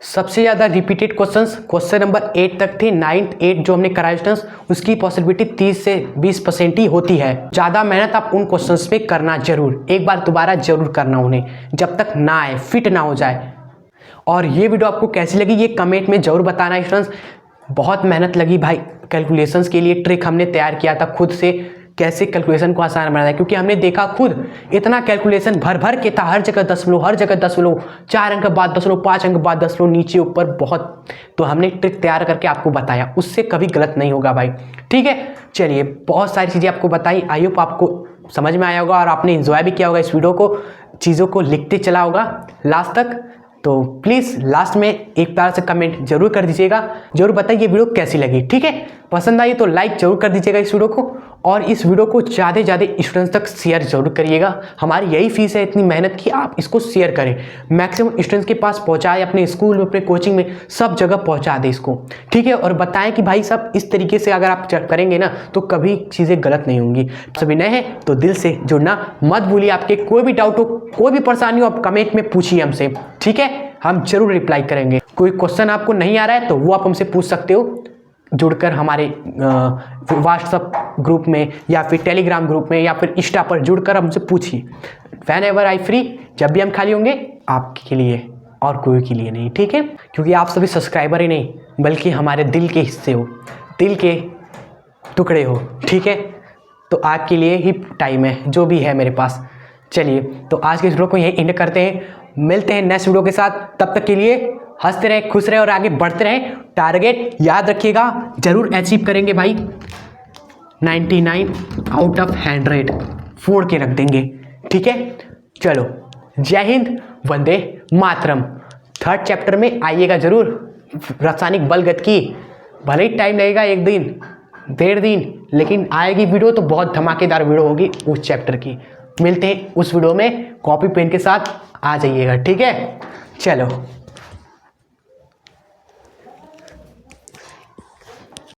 सबसे ज़्यादा रिपीटेड क्वेश्चन नंबर 8 तक थे। 9th 8 जो हमने कराया स्टूडेंट्स, उसकी पॉसिबिलिटी 30 से 20% ही होती है। ज़्यादा मेहनत आप उन क्वेश्चंस पे करना जरूर, एक बार दोबारा जरूर करना उन्हें, जब तक ना आए, फिट ना हो जाए। और ये वीडियो आपको कैसी लगी ये कमेंट में जरूर बताना स्टूडेंट्स। बहुत मेहनत लगी भाई कैलकुलेशंस के लिए। ट्रिक हमने तैयार किया था खुद से, कैसे कैलकुलेशन को आसान बनाना है, क्योंकि हमने देखा खुद इतना कैलकुलेशन भर भर के था, हर जगह दशमलव, हर जगह दशमलव, 4 अंक बाद दशमलव, 5 अंक बाद दशमलव, नीचे ऊपर बहुत। तो हमने ट्रिक तैयार करके आपको बताया, उससे कभी गलत नहीं होगा भाई, ठीक है। चलिए बहुत सारी चीज़ें आपको बताई, आई होप आपको समझ में आया होगा और आपने एंजॉय भी किया होगा इस वीडियो को, चीज़ों को लिखते चला होगा लास्ट तक। तो प्लीज़ लास्ट में एक प्यार से कमेंट जरूर कर दीजिएगा, जरूर बताइए वीडियो कैसी लगी, ठीक है। पसंद आई तो लाइक जरूर कर दीजिएगा इस वीडियो को, और इस वीडियो को ज़्यादा से ज़्यादा स्टूडेंट्स तक शेयर जरूर करिएगा। हमारी यही फीस है इतनी मेहनत की, आप इसको शेयर करें, मैक्सिमम स्टूडेंट्स के पास पहुँचाएं, अपने स्कूल में, अपने कोचिंग में, सब जगह पहुँचा दें इसको, ठीक है। और बताएं कि भाई साहब इस तरीके से अगर आप करेंगे ना तो कभी चीज़ें गलत नहीं होंगी। सभी नए हैं तो दिल से जुड़ना मत भूलिए। आपके कोई भी डाउट हो, कोई भी परेशानी हो, आप कमेंट में पूछिए हमसे, ठीक है, हम जरूर रिप्लाई करेंगे। कोई क्वेश्चन आपको नहीं आ रहा है तो वो आप हमसे पूछ सकते हो जुड़कर, हमारे व्हाट्सएप ग्रुप में या फिर टेलीग्राम ग्रुप में या फिर इंस्टा पर जुड़कर हमसे पूछिए। व्हेनेवर आई फ्री, जब भी हम खाली होंगे, आपके लिए और कोई के लिए नहीं, ठीक है। क्योंकि आप सभी सब्सक्राइबर ही नहीं बल्कि हमारे दिल के हिस्से हो, दिल के टुकड़े हो, ठीक है। तो आपके लिए ही टाइम है जो भी है मेरे पास। चलिए तो आज के वीडियो को यहीं एंड करते हैं, मिलते हैं नेक्स्ट वीडियो के साथ। तब तक के लिए हंसते रहें, खुश रहें और आगे बढ़ते रहें। टारगेट याद रखिएगा, जरूर अचीव करेंगे भाई। 99 आउट ऑफ 100 फोड़ के रख देंगे, ठीक है। चलो जय हिंद, वंदे मातरम। 3rd चैप्टर में आइएगा जरूर, रासायनिक बलगतिकी। भले ही टाइम लगेगा, 1 दिन 1.5 दिन, लेकिन आएगी वीडियो तो बहुत धमाकेदार वीडियो होगी उस चैप्टर की। मिलते हैं उस वीडियो में, कॉपी पेन के साथ आ जाइएगा, ठीक है। चलो।